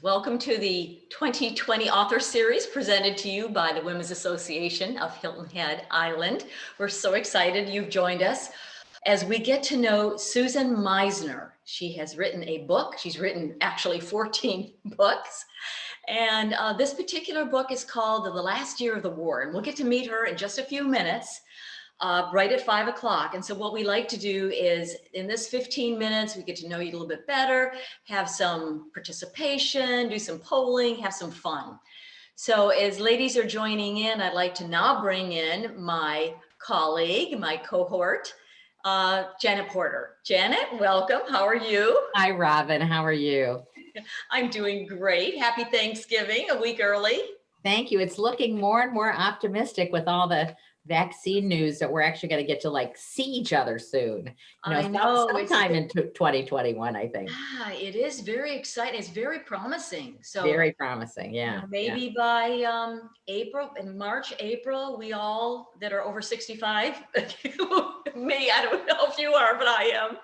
Welcome to the 2020 author series presented to you by the Women's Association of Hilton Head Island. We're so excited you've joined us as we get to know Susan Meissner. She has written a book. She's written actually 14 books. And this particular book is called The Last Year of the War. And we'll get to meet her in just a few minutes. Right at 5 o'clock. And so what we like to do is in this 15 minutes, we get to know you a little bit better, have some participation, do some polling, have some fun. So as ladies are joining in, I'd like to now bring in my colleague, my cohort, Janet Porter. Janet, welcome. How are you? Hi, Robin. How are you? I'm doing great. Happy Thanksgiving, a week early. Thank you. It's looking more and more optimistic with all the vaccine news that we're actually going to get to see each other soon. I know. Sometime in 2021, I think. It is very exciting. It's very promising. So very promising. Yeah. Maybe by April, in March, April, we all that are over 65, me, I don't know if you are, but I am,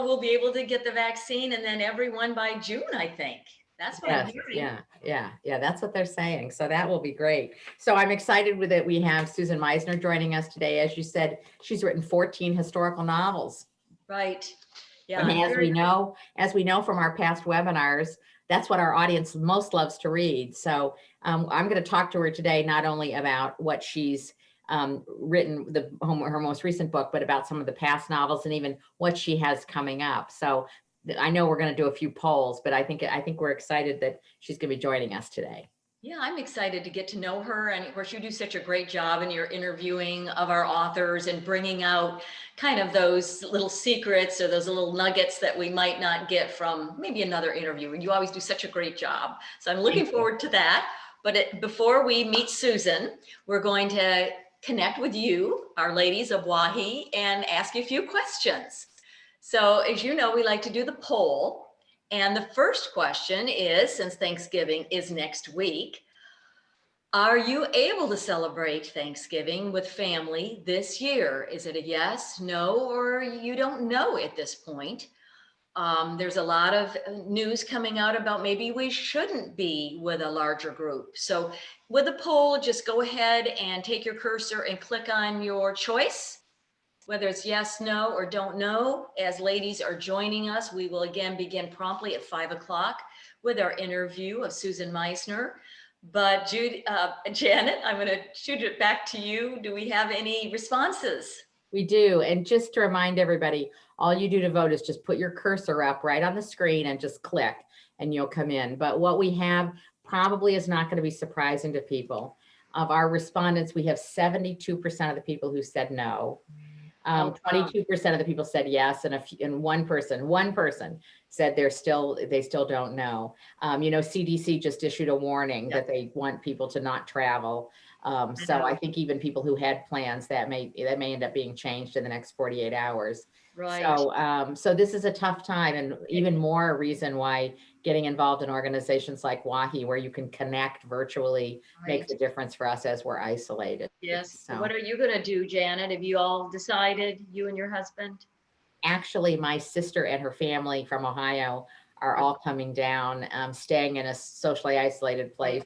will be able to get the vaccine, and then everyone by June, I think. That's what I'm hearing. Yeah. That's what they're saying. So that will be great. So I'm excited with it. We have Susan Meissner joining us today. As you said, she's written 14 historical novels. Right. Yeah. And as we know from our past webinars, that's what our audience most loves to read. So I'm going to talk to her today, not only about what she's written, her most recent book, but about some of the past novels and even what she has coming up. So I know we're going to do a few polls, but I think we're excited that she's going to be joining us today. Yeah, I'm excited to get to know her. And of course, you do such a great job in your interviewing of our authors and bringing out kind of those little secrets or those little nuggets that we might not get from maybe another interview. And you always do such a great job. So I'm looking forward to that. But before we meet Susan, we're going to connect with you, our ladies of WAHHI, and ask you a few questions. So as you know, we like to do the poll. And the first question is, since Thanksgiving is next week, are you able to celebrate Thanksgiving with family this year? Is it a yes, no, or you don't know at this point? There's a lot of news coming out about maybe we shouldn't be with a larger group. So with the poll, just go ahead and take your cursor and click on your choice. Whether it's yes, no, or don't know. As ladies are joining us, we will again begin promptly at 5 o'clock with our interview of Susan Meissner. But Janet, I'm going to shoot it back to you. Do we have any responses? We do. And just to remind everybody, all you do to vote is just put your cursor up right on the screen and just click and you'll come in. But what we have probably is not going to be surprising to people. Of our respondents, we have 72% of the people who said no. 22% of the people said yes, and one person said they still don't know. CDC just issued a warning that they want people to not travel. So I think even people who had plans that may end up being changed in the next 48 hours. Right. So this is a tough time, and even more a reason why getting involved in organizations like WAHHI, where you can connect virtually, makes a difference for us as we're isolated. Yes. So what are you going to do, Janet? Have you all decided, you and your husband? Actually, my sister and her family from Ohio are all coming down, staying in a socially isolated place.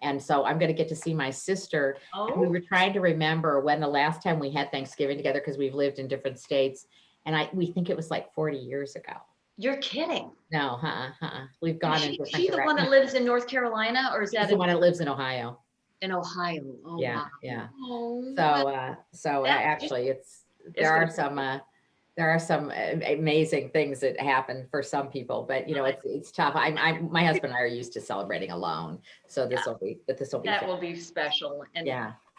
And so I'm going to get to see my sister. We were trying to remember when the last time we had Thanksgiving together, because we've lived in different states. And we think it was like 40 years ago. You're kidding. No, we've gone in different She's the one that lives in North Carolina, or is that the one that lives in Ohio? In Ohio. Oh, yeah, wow. Yeah. Oh, so actually there are some amazing things that happen for some people, but it's tough. My husband and I are used to celebrating alone, so this will be will be special. And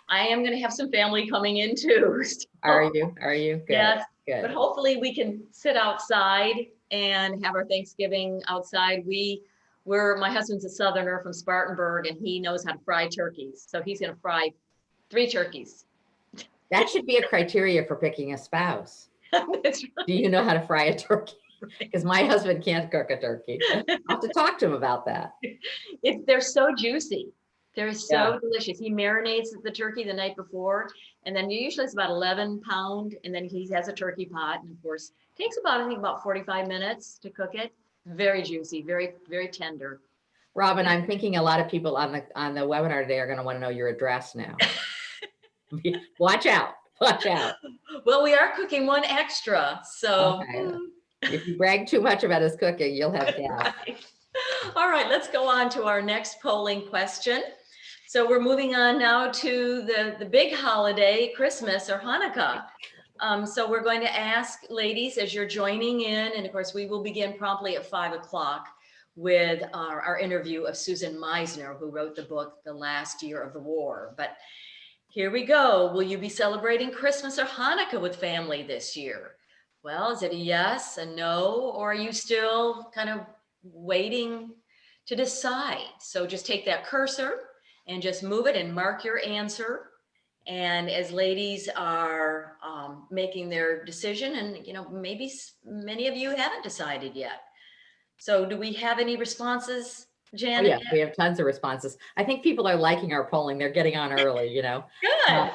I am going to have some family coming in too. So. Are you? Good. Yes. Good. But hopefully we can sit outside and have our Thanksgiving outside. My husband's a Southerner from Spartanburg, and he knows how to fry turkeys. So he's going to fry 3 turkeys. That should be a criteria for picking a spouse. That's right. Do you know how to fry a turkey? Because my husband can't cook a turkey. I'll have to talk to him about that. They're so juicy. They're so delicious. He marinates the turkey the night before, and then usually it's about 11 pound, and then he has a turkey pot, and of course it takes about 45 minutes to cook it. Very juicy, very, very tender. Robin, I'm thinking a lot of people on the webinar today are going to want to know your address now. Watch out. Watch out. Well, we are cooking one extra, so. Okay. If you brag too much about his cooking, you'll have gas. Right. All right, let's go on to our next polling question. So we're moving on now to the big holiday, Christmas or Hanukkah. So we're going to ask ladies as you're joining in, and of course we will begin promptly at 5 o'clock with our interview of Susan Meissner, who wrote the book, The Last Year of the War. But here we go. Will you be celebrating Christmas or Hanukkah with family this year? Well, is it a yes, a no, or are you still kind of waiting to decide? So just take that cursor and just move it and mark your answer. And as ladies are making their decision, and maybe many of you haven't decided yet. So do we have any responses, Janet? Oh, yeah, we have tons of responses. I think people are liking our polling. They're getting on early, Good.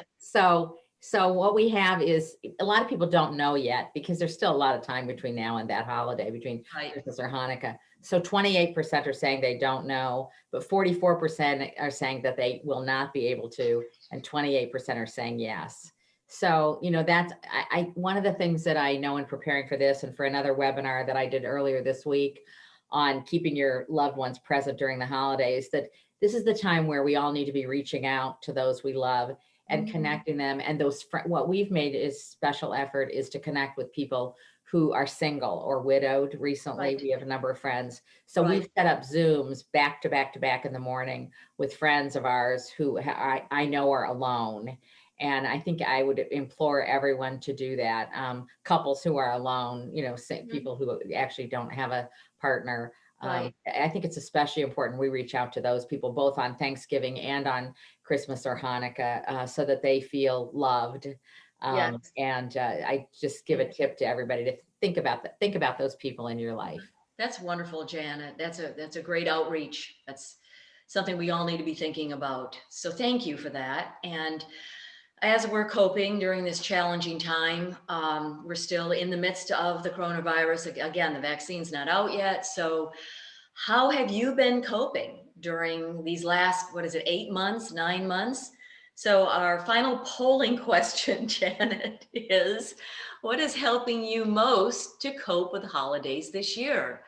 So what we have is a lot of people don't know yet because there's still a lot of time between now and that holiday, between Christmas or Hanukkah. So 28% are saying they don't know, but 44% are saying that they will not be able to, and 28% are saying yes. So, that's one of the things that I know in preparing for this and for another webinar that I did earlier this week on keeping your loved ones present during the holidays, that this is the time where we all need to be reaching out to those we love and connecting them. And what we've made is special effort is to connect with people who are single or widowed recently. Right. We have a number of friends. So Right. we've set up Zooms back to back to back in the morning with friends of ours who I know are alone. And I think I would implore everyone to do that. Couples who are alone, people who actually don't have a partner. Right. I think it's especially important we reach out to those people both on Thanksgiving and on Christmas or Hanukkah so that they feel loved. Yes. And I just give a tip to everybody to think about those people in your life. That's wonderful, Janet. That's a great outreach. That's something we all need to be thinking about. So thank you for that. And as we're coping during this challenging time, we're still in the midst of the coronavirus. Again, the vaccine's not out yet. So how have you been coping during these last, 8 months, 9 months? So our final polling question, Janet, is what is helping you most to cope with the holidays this year?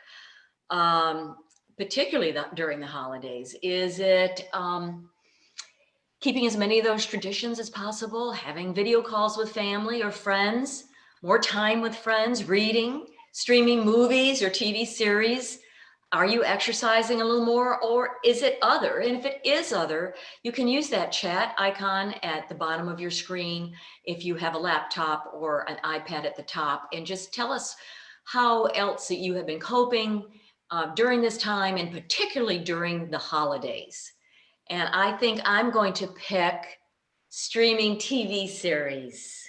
Particularly during the holidays. Is it keeping as many of those traditions as possible, having video calls with family or friends, more time with friends, reading, streaming movies or TV series? Are you exercising a little more, or is it other? And if it is other, you can use that chat icon at the bottom of your screen if you have a laptop or an iPad at the top, and just tell us how else that you have been coping during this time, and particularly during the holidays. And I think I'm going to pick streaming TV series.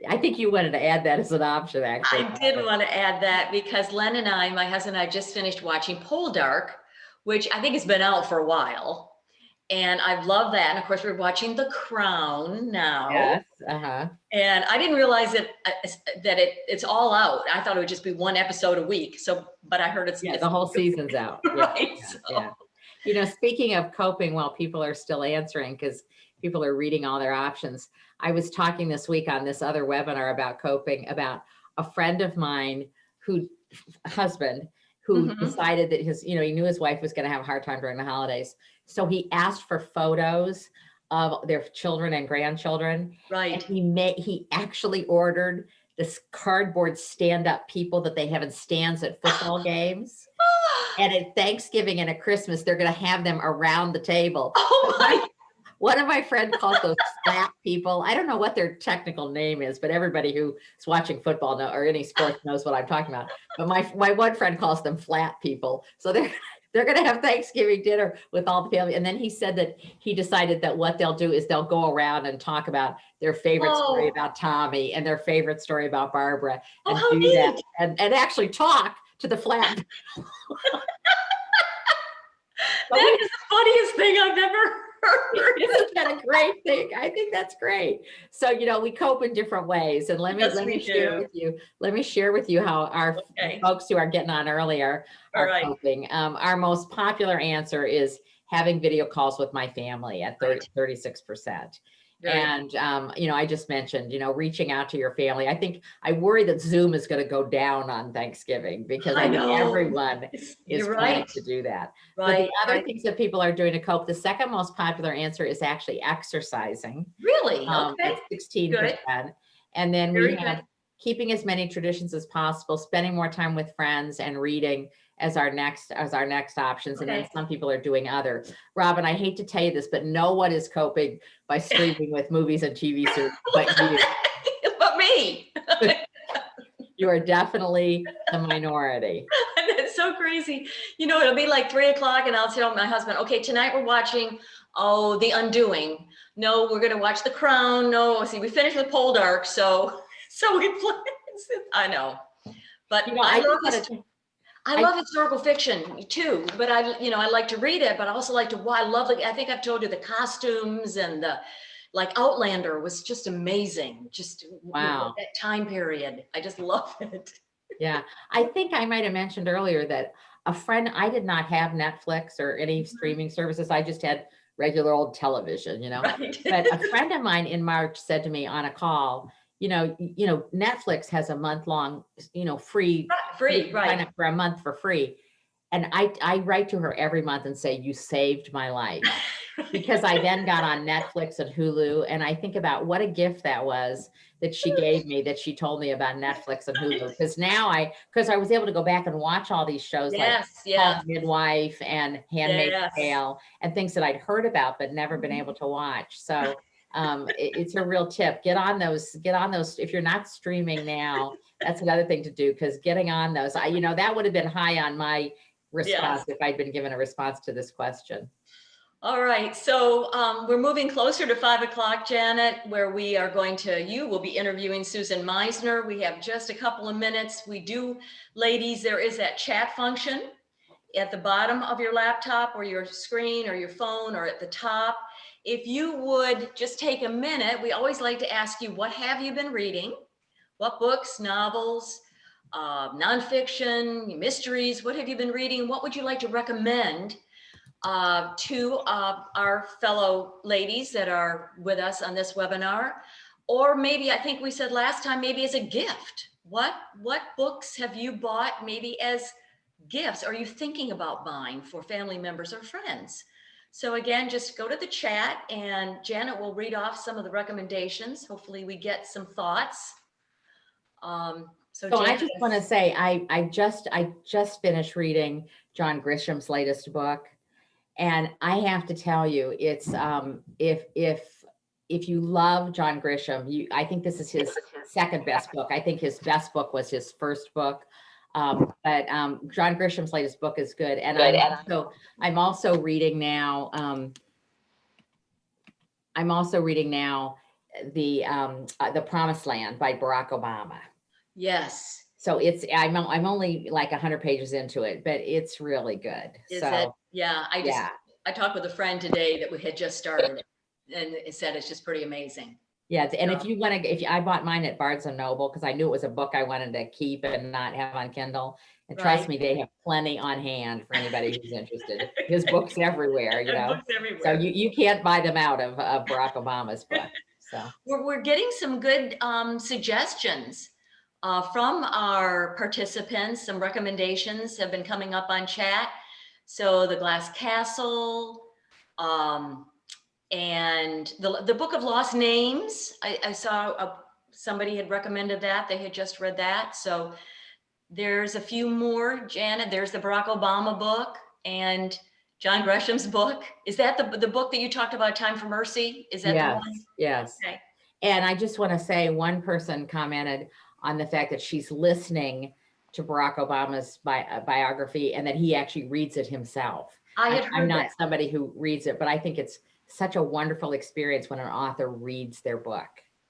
I think you wanted to add that as an option, actually. I did want to add that because Len and I, my husband and I, just finished watching Poldark, which I think has been out for a while. And I've loved that. And of course, we're watching The Crown now. Yes. And I didn't realize that it's all out. I thought it would just be one episode a week. But I heard it's the whole season's out. Right. Speaking of coping while people are still answering, because people are reading all their options. I was talking this week on this other webinar about coping, about a friend of mine who decided that he knew his wife was going to have a hard time during the holidays. So he asked for photos of their children and grandchildren. Right. And he actually ordered this cardboard stand-up people that they have in stands at football games. And at Thanksgiving and at Christmas, they're going to have them around the table. Oh my! One of my friends calls those flat people. I don't know what their technical name is, but everybody who is watching football or any sports knows what I'm talking about. But my one friend calls them flat people. So they're going to have Thanksgiving dinner with all the family. And then he said that he decided that what they'll do is they'll go around and talk about their favorite story about Tommy and their favorite story about Barbara, and do that and actually talk to the flat people. That is the funniest thing I've ever Isn't that a great thing? I think that's great. So, we cope in different ways. And let Yes, me we share do. with you, how our Okay. folks who are getting on earlier All are right. coping. Our most popular answer is having video calls with my family at Right. 36%. Very And, I just mentioned, reaching out to your family. I worry that Zoom is going to go down on Thanksgiving because I I think know. everyone is You're planning right. to do that. But the Right. other Right. things that people are doing to cope, the second most popular answer is actually exercising Really? Okay. at 16%. Good. And then we Very have good. keeping as many traditions as possible, spending more time with friends and reading as our next options. And then Okay. some people are doing other. Robin, I hate to tell you this, but no one is coping by streaming with movies and TV series but you. But me. You are definitely the minority. That's so crazy. It'll be like 3 o'clock and I'll tell my husband, okay, tonight we're watching, The Undoing. No, we're going to watch The Crown. No, see, we finished with Poldark. So we play. I know, but I just I love historical fiction too, but I like to read it, but I also like to, I love I think I've told you the costumes and like Outlander was just amazing. Just, wow. that time period. I just love it. Yeah, I think I might have mentioned earlier that a friend, I did not have Netflix or any streaming services. I just had regular old television, Right. But a friend of mine in March said to me on a call, Netflix has a month-long, free, you Free, can sign right. up for a month for free. And I write to her every month and say, you saved my life. Because I then got on Netflix and Hulu, and I think about what a gift that was that she gave me, that she told me about Netflix and Hulu. Because I was able to go back and watch all these shows like Yes, Called yes, Midwife and Handmaid's yes. Tale and things that I'd heard about but never been able to watch. So it's a real tip. Get on those. If you're not streaming now, that's another thing to do, because getting on those, that would have been high on my response Yes. if I'd been given a response to this question. All right, so we're moving closer to 5 o'clock, Janet, where you will be interviewing Susan Meissner. We have just a couple of minutes. Ladies, there is that chat function at the bottom of your laptop or your screen or your phone or at the top. If you would just take a minute, we always like to ask you, what have you been reading? What books, novels, nonfiction, mysteries, what have you been reading? What would you like to recommend to our fellow ladies that are with us on this webinar? Or maybe, I think we said last time, maybe as a gift. What books have you bought maybe as gifts? Are you thinking about buying for family members or friends? So again, just go to the chat and Janet will read off some of the recommendations. Hopefully we get some thoughts. So Janet, I just want to say, I just finished reading John Grisham's latest book. And I have to tell you, it's if you love John Grisham, I think this is his second best book. I think his best book was his first book. But John Grisham's latest book is good. And I'm also reading now. The Promised Land by Barack Obama. yes. So I'm only like 100 pages into it, but it's really good. Is it? Yeah. I talked with a friend today that we had just started and it said it's just pretty amazing. Yeah. And if I bought mine at Barnes and Noble because I knew it was a book I wanted to keep and not have on Kindle. And trust me, they have plenty on hand for anybody who's interested. His books everywhere, Books everywhere. So you can't buy them out of Barack Obama's book. So we're getting some good suggestions from our participants. Some recommendations have been coming up on chat. So The Glass Castle, and the Book of Lost Names. I saw somebody had recommended that. They had just read that. So there's a few more, Janet. There's the Barack Obama book and John Grisham's book. Is that the book that you talked about, Time for Mercy? Is that the one? Yes. Okay. And I just want to say, one person commented on the fact that she's listening to Barack Obama's biography and that he actually reads it himself. I'm not somebody who reads it, but I think it's such a wonderful experience when an author reads their book,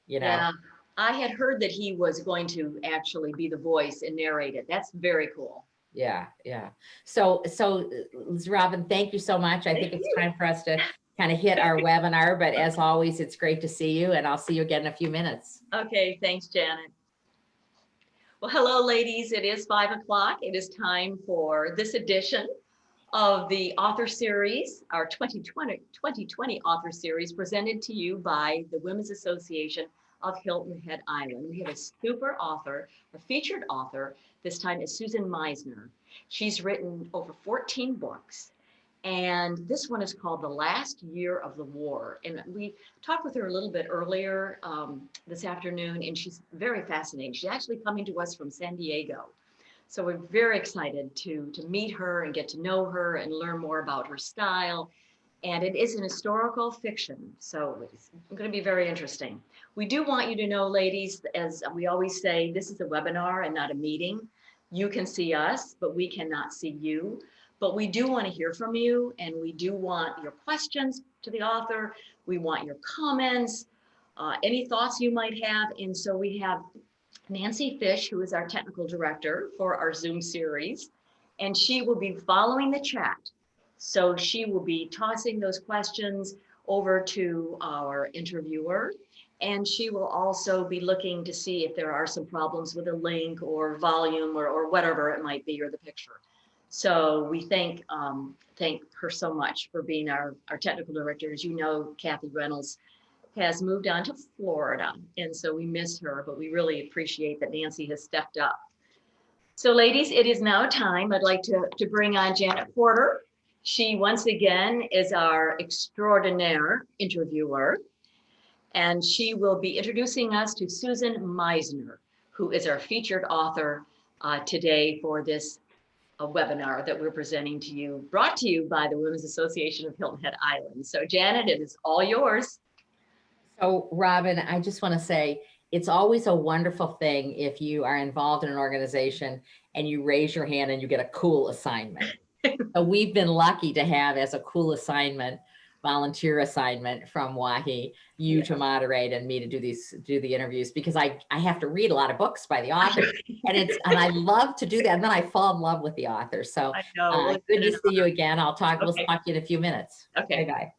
Yeah, I had heard that he was going to actually be the voice and narrate it. That's very cool. Yeah. So Robin, thank you so much. I think it's time for us to kind of hit our webinar, but as always, it's great to see you, and I'll see you again in a few minutes. Okay, thanks, Janet. Well, hello, ladies. It is 5 o'clock. It is time for this edition of the author series, our 2020 author series, presented to you by the Women's Association of Hilton Head Island. We have a super author, a featured author. This time is Susan Meissner. She's written over 14 books. And this one is called The Last Year of the War. And we talked with her a little bit earlier this afternoon, and she's very fascinating. She's actually coming to us from San Diego. So we're very excited to meet her and get to know her and learn more about her style. And it is an historical fiction, so it's going to be very interesting. We do want you to know, ladies, as we always say, this is a webinar and not a meeting. You can see us, but we cannot see you. But we do want to hear from you, and we do want your questions to the author. We want your comments, any thoughts you might have. And so we have Nancy Fish, who is our technical director for our Zoom series, and she will be following the chat. So she will be tossing those questions over to our interviewer, and she will also be looking to see if there are some problems with a link or volume or whatever it might be, or the picture. So we thank her so much for being our technical director. As you know, Kathy Reynolds has moved on to Florida, and so we miss her, but we really appreciate that Nancy has stepped up. So ladies, it is now time. I'd like to bring on Janet Porter. She once again is our extraordinaire interviewer, and she will be introducing us to Susan Meissner, who is our featured author today for this webinar that we're presenting to you, brought to you by the Women's Association of Hilton Head Island. So Janet, it is all yours. So Robin, I just want to say, it's always a wonderful thing if you are involved in an organization and you raise your hand and you get a cool assignment. So we've been lucky to have as a cool assignment, volunteer assignment from WAHHI, you to moderate and me to do the interviews, because I have to read a lot of books by the author, and I love to do that. And then I fall in love with the author. So I know. Good to see you again. We'll talk to you in a few minutes. Okay. Bye-bye.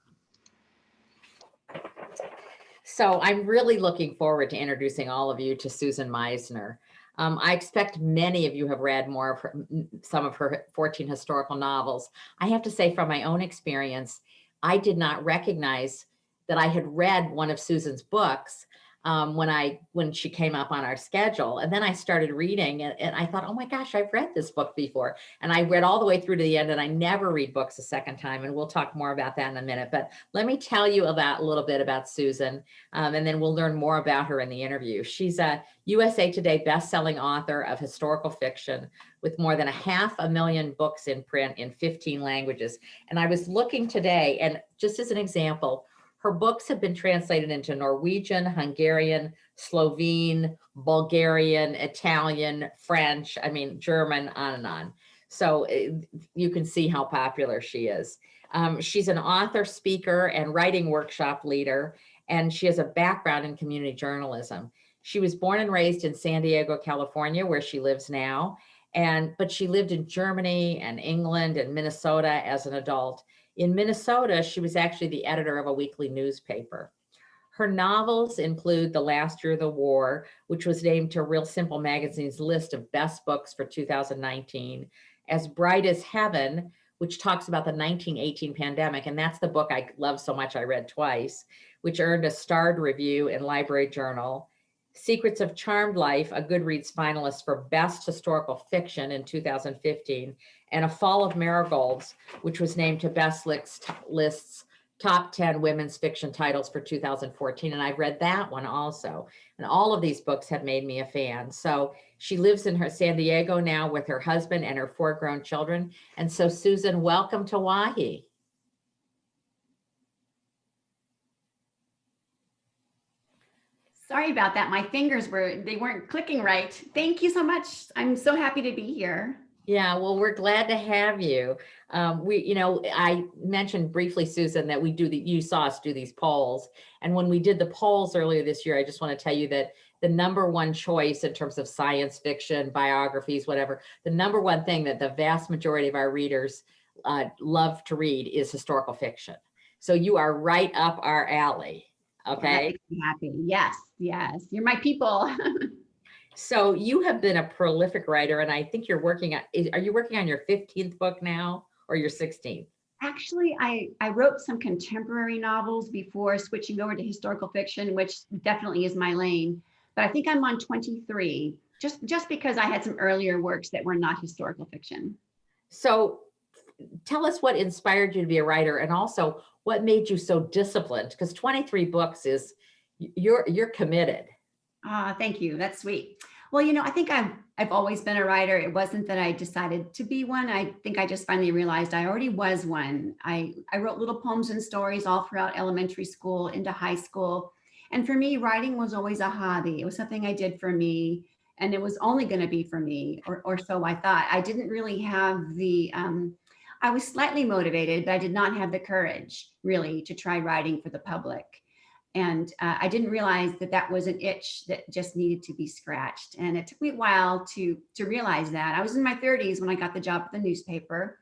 So I'm really looking forward to introducing all of you to Susan Meissner. I expect many of you have read some of her 14 historical novels. I have to say, from my own experience, I did not recognize that I had read one of Susan's books when she came up on our schedule. And then I started reading and I thought, oh my gosh, I've read this book before. And I read all the way through to the end, and I never read books a second time. And we'll talk more about that in a minute. But let me tell you a little bit about Susan, and then we'll learn more about her in the interview. She's a USA Today best-selling author of historical fiction with more than 500,000 books in print in 15 languages. And I was looking today, and just as an example, her books have been translated into Norwegian, Hungarian, Slovene, Bulgarian, Italian, French, German, on and on. So you can see how popular she is. She's an author, speaker, and writing workshop leader, and she has a background in community journalism. She was born and raised in San Diego, California, where she lives now, but she lived in Germany and England and Minnesota as an adult. In Minnesota, she was actually the editor of a weekly newspaper. Her novels include The Last Year of the War, which was named to Real Simple Magazine's list of best books for 2019, As Bright as Heaven, which talks about the 1918 pandemic, and that's the book I love so much I read twice, which earned a starred review in Library Journal, Secrets of Charmed Life, a Goodreads finalist for Best Historical Fiction in 2015, and A Fall of Marigolds, which was named to Best List's Top 10 Women's Fiction Titles for 2014. And I read that one also. And all of these books have made me a fan. So she lives in her San Diego now with her husband and her 4 grown children. And so Susan, welcome to WAHHI. Sorry about that. My fingers weren't clicking right. Thank you so much. I'm so happy to be here. Yeah, well, we're glad to have you. I mentioned briefly, Susan, that you saw us do these polls. And when we did the polls earlier this year, I just want to tell you that the number one choice in terms of science fiction, biographies, whatever, the number one thing that the vast majority of our readers love to read is historical fiction. So you are right up our alley. Well, that Okay. makes me happy. Yes, yes, you're my people. So you have been a prolific writer, and I think you're working on, are you working on your 15th book now or your 16th? Actually, I wrote some contemporary novels before switching over to historical fiction, which definitely is my lane. But I think I'm on 23, just because I had some earlier works that were not historical fiction. So tell us what inspired you to be a writer, and also what made you so disciplined, because 23 books is, you're committed. Ah, thank you. That's sweet. Well, I think I've always been a writer. It wasn't that I decided to be one. I think I just finally realized I already was one. I wrote little poems and stories all throughout elementary school into high school. And for me, writing was always a hobby. It was something I did for me, and it was only going to be for me, or so I thought. I didn't really have I was slightly motivated, but I did not have the courage really to try writing for the public. And I didn't realize that that was an itch that just needed to be scratched. And it took me a while to realize that. I was in my 30s when I got the job at the newspaper.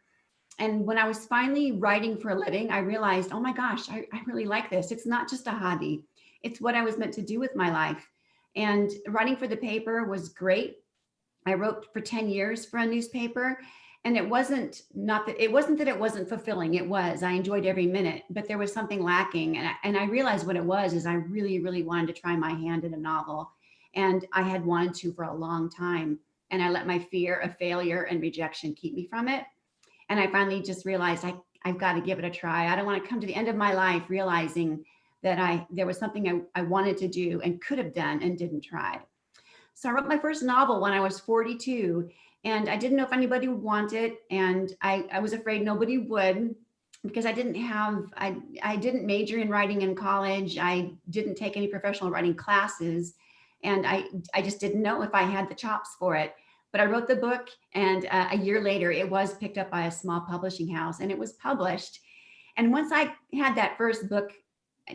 And when I was finally writing for a living, I realized, oh my gosh, I really like this. It's not just a hobby. It's what I was meant to do with my life. And writing for the paper was great. I wrote for 10 years for a newspaper, and it wasn't that it wasn't fulfilling. It was. I enjoyed every minute, but there was something lacking. And I realized what it was is I really, really wanted to try my hand at a novel. And I had wanted to for a long time. And I let my fear of failure and rejection keep me from it. And I finally just realized I've got to give it a try. I don't want to come to the end of my life realizing that there was something I wanted to do and could have done and didn't try. So I wrote my first novel when I was 42, and I didn't know if anybody would want it. And I was afraid nobody would, because I didn't major in writing in college. I didn't take any professional writing classes. And I just didn't know if I had the chops for it. But I wrote the book, and a year later, it was picked up by a small publishing house and it was published. And once I had that first book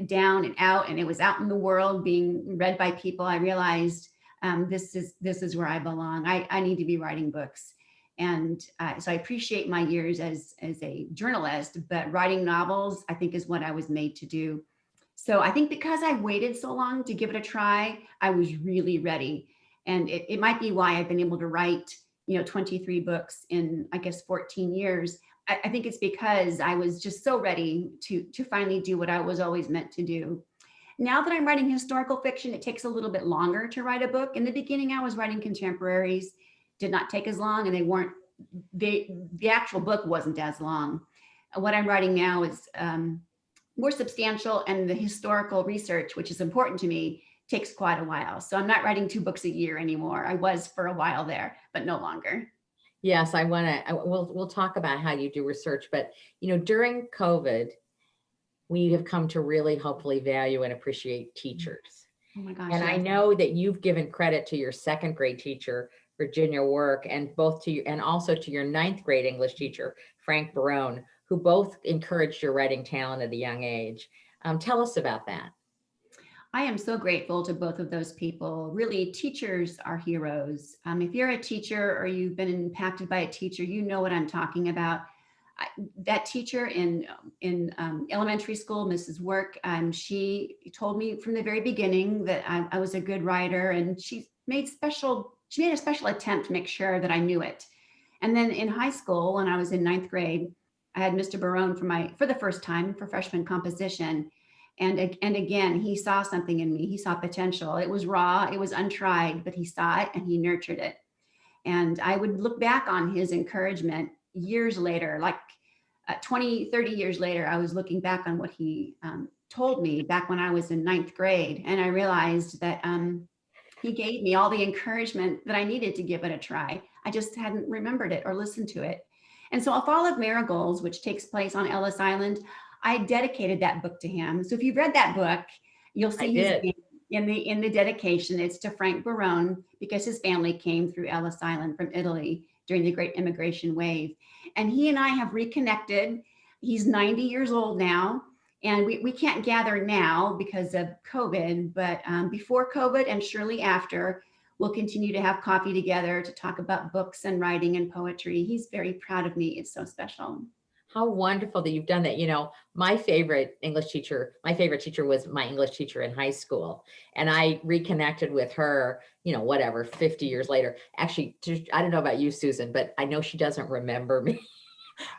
down and out, and it was out in the world being read by people, I realized this is where I belong. I need to be writing books. And so I appreciate my years as a journalist, but writing novels, I think, is what I was made to do. So I think because I waited so long to give it a try, I was really ready. And it might be why I've been able to write, 23 books in, I guess, 14 years. I think it's because I was just so ready to finally do what I was always meant to do. Now that I'm writing historical fiction, it takes a little bit longer to write a book. In the beginning, I was writing contemporaries, did not take as long, and the actual book wasn't as long. What I'm writing now is more substantial, and the historical research, which is important to me, takes quite a while. So I'm not writing 2 books a year anymore. I was for a while there, but no longer. Yes, we'll talk about how you do research, but during COVID, we have come to really hopefully value and appreciate teachers. Oh my gosh. And I Yes. know that you've given credit to your 2nd grade teacher, Virginia Work, and also to your 9th grade English teacher, Frank Barone, who both encouraged your writing talent at a young age. Tell us about that. I am so grateful to both of those people. Really, teachers are heroes. If you're a teacher or you've been impacted by a teacher, you know what I'm talking about. That teacher in elementary school, Mrs. Work, she told me from the very beginning that I was a good writer, and she made a special attempt to make sure that I knew it. And then in high school, when I was in 9th grade, I had Mr. Barone for the first time for freshman composition. And again, he saw something in me. He saw potential. It was raw, it was untried, but he saw it and he nurtured it. And I would look back on his encouragement years later, like 20, 30 years later. I was looking back on what he told me back when I was in 9th grade. And I realized that he gave me all the encouragement that I needed to give it a try. I just hadn't remembered it or listened to it. And so A Fall of Marigolds, which takes place on Ellis Island, I dedicated that book to him. So if you've read that book, you'll see his name in the dedication. It's to Frank Barone, because his family came through Ellis Island from Italy during the Great Immigration Wave. And he and I have reconnected. He's 90 years old now, and we can't gather now because of COVID, but before COVID and surely after, we'll continue to have coffee together to talk about books and writing and poetry. He's very proud of me. It's so special. How wonderful that you've done that. You know, my favorite teacher was my English teacher in high school. And I reconnected with her, you know, whatever, 50 years later. Actually, I don't know about you, Susan, but I know she doesn't remember me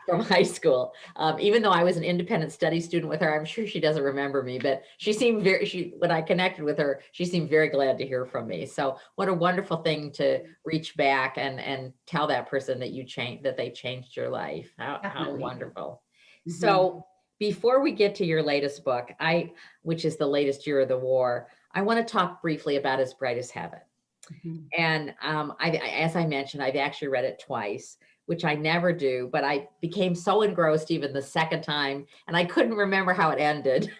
from high school. Even though I was an independent study student with her, I'm sure she doesn't remember me, but she seemed when I connected with her, she seemed very glad to hear from me. So what a wonderful thing to reach back and tell that person that that they changed your life. How Definitely. wonderful. Mhm. So before we get to your latest book, which is The Latest Year of the War, I want to talk briefly about As Bright as Heaven. Mhm. And as I mentioned, I've actually read it twice, which I never do, but I became so engrossed even the second time, and I couldn't remember how it ended.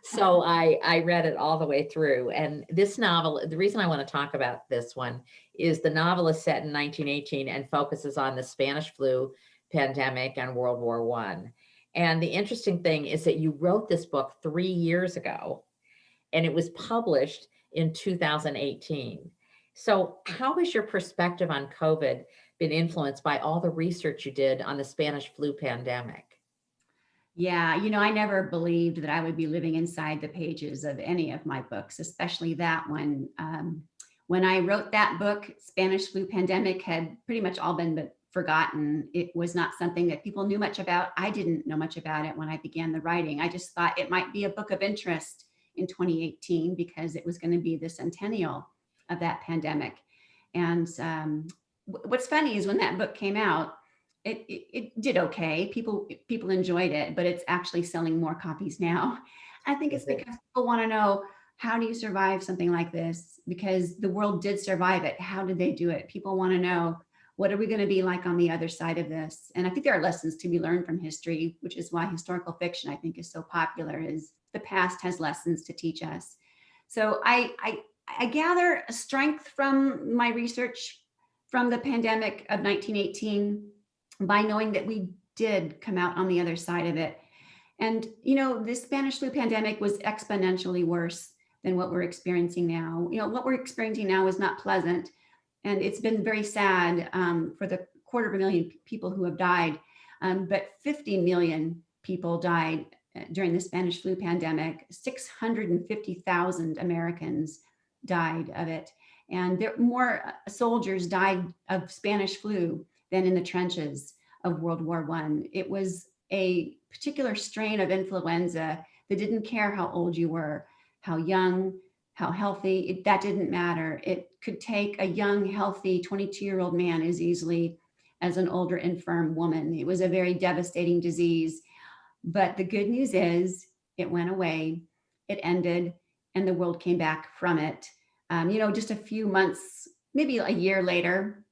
So I read it all the way through. And this novel, the reason I want to talk about this one is the novel is set in 1918 and focuses on the Spanish flu pandemic and World War I. And the interesting thing is that you wrote this book 3 years ago, and it was published in 2018. So how has your perspective on COVID been influenced by all the research you did on the Spanish flu pandemic? Yeah, I never believed that I would be living inside the pages of any of my books, especially that one. When I wrote that book, Spanish flu pandemic had pretty much all been forgotten. It was not something that people knew much about. I didn't know much about it when I began the writing. I just thought it might be a book of interest in 2018 because it was going to be the centennial of that pandemic. And what's funny is when that book came out, it did okay. People enjoyed it, but it's actually selling more copies now. I think it's Is it? because people want to know, how do you survive something like this? Because the world did survive it. How did they do it? People want to know, what are we going to be like on the other side of this? And I think there are lessons to be learned from history, which is why historical fiction, I think, is so popular, is the past has lessons to teach us. So I gather strength from my research from the pandemic of 1918 by knowing that we did come out on the other side of it. And, this Spanish flu pandemic was exponentially worse than what we're experiencing now. What we're experiencing now is not pleasant. And it's been very sad for the 250,000 people who have died. But 50 million people died during the Spanish flu pandemic. 650,000 Americans died of it. And more soldiers died of Spanish flu than in the trenches of World War I. It was a particular strain of influenza that didn't care how old you were, how young, how healthy, that didn't matter. It could take a young, healthy 22-year-old man as easily as an older, infirm woman. It was a very devastating disease. But the good news is it went away, it ended, and the world came back from it. Just a few months, maybe a year later,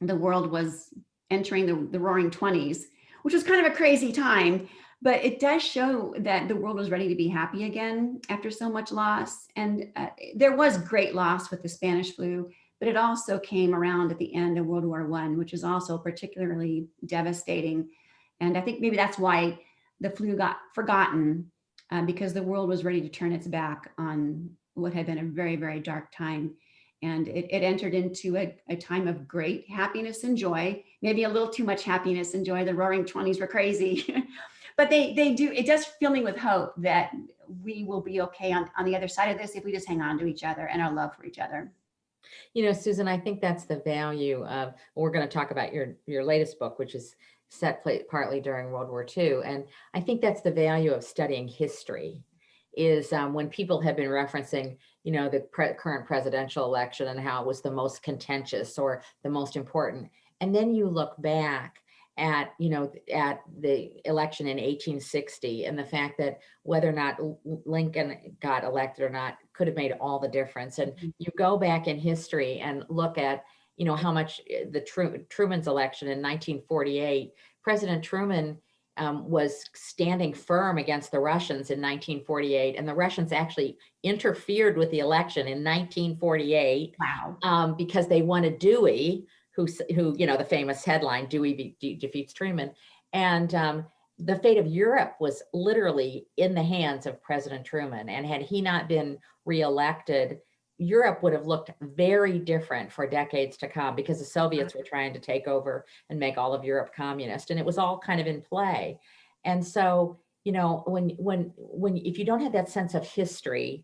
the world was entering the roaring 20s, which was kind of a crazy time, but it does show that the world was ready to be happy again after so much loss. And there was great loss with the Spanish flu, but it also came around at the end of World War I, which is also particularly devastating. And I think maybe that's why the flu got forgotten, because the world was ready to turn its back on what had been a very, very dark time. And it entered into a time of great happiness and joy, maybe a little too much happiness and joy. The roaring 20s were crazy, but it does fill me with hope that we will be okay on the other side of this if we just hang on to each other and our love for each other. Susan, I think that's the value of, we're going to talk about your latest book, which is set partly during World War II. And I think that's the value of studying history, is when people have been referencing, the current presidential election and how it was the most contentious or the most important. And then you look back at, at the election in 1860 and the fact that whether or not Lincoln got elected or not could have made all the difference. And you go back in history and look at, how much the Truman's election in 1948, President Truman was standing firm against the Russians in 1948, and the Russians actually interfered with the election in 1948. Wow. Because they wanted Dewey, who the famous headline, Dewey defeats Truman, and the fate of Europe was literally in the hands of President Truman. And had he not been reelected, Europe would have looked very different for decades to come because the Soviets were trying to take over and make all of Europe communist, and it was all kind of in play. And so, you know, if you don't have that sense of history,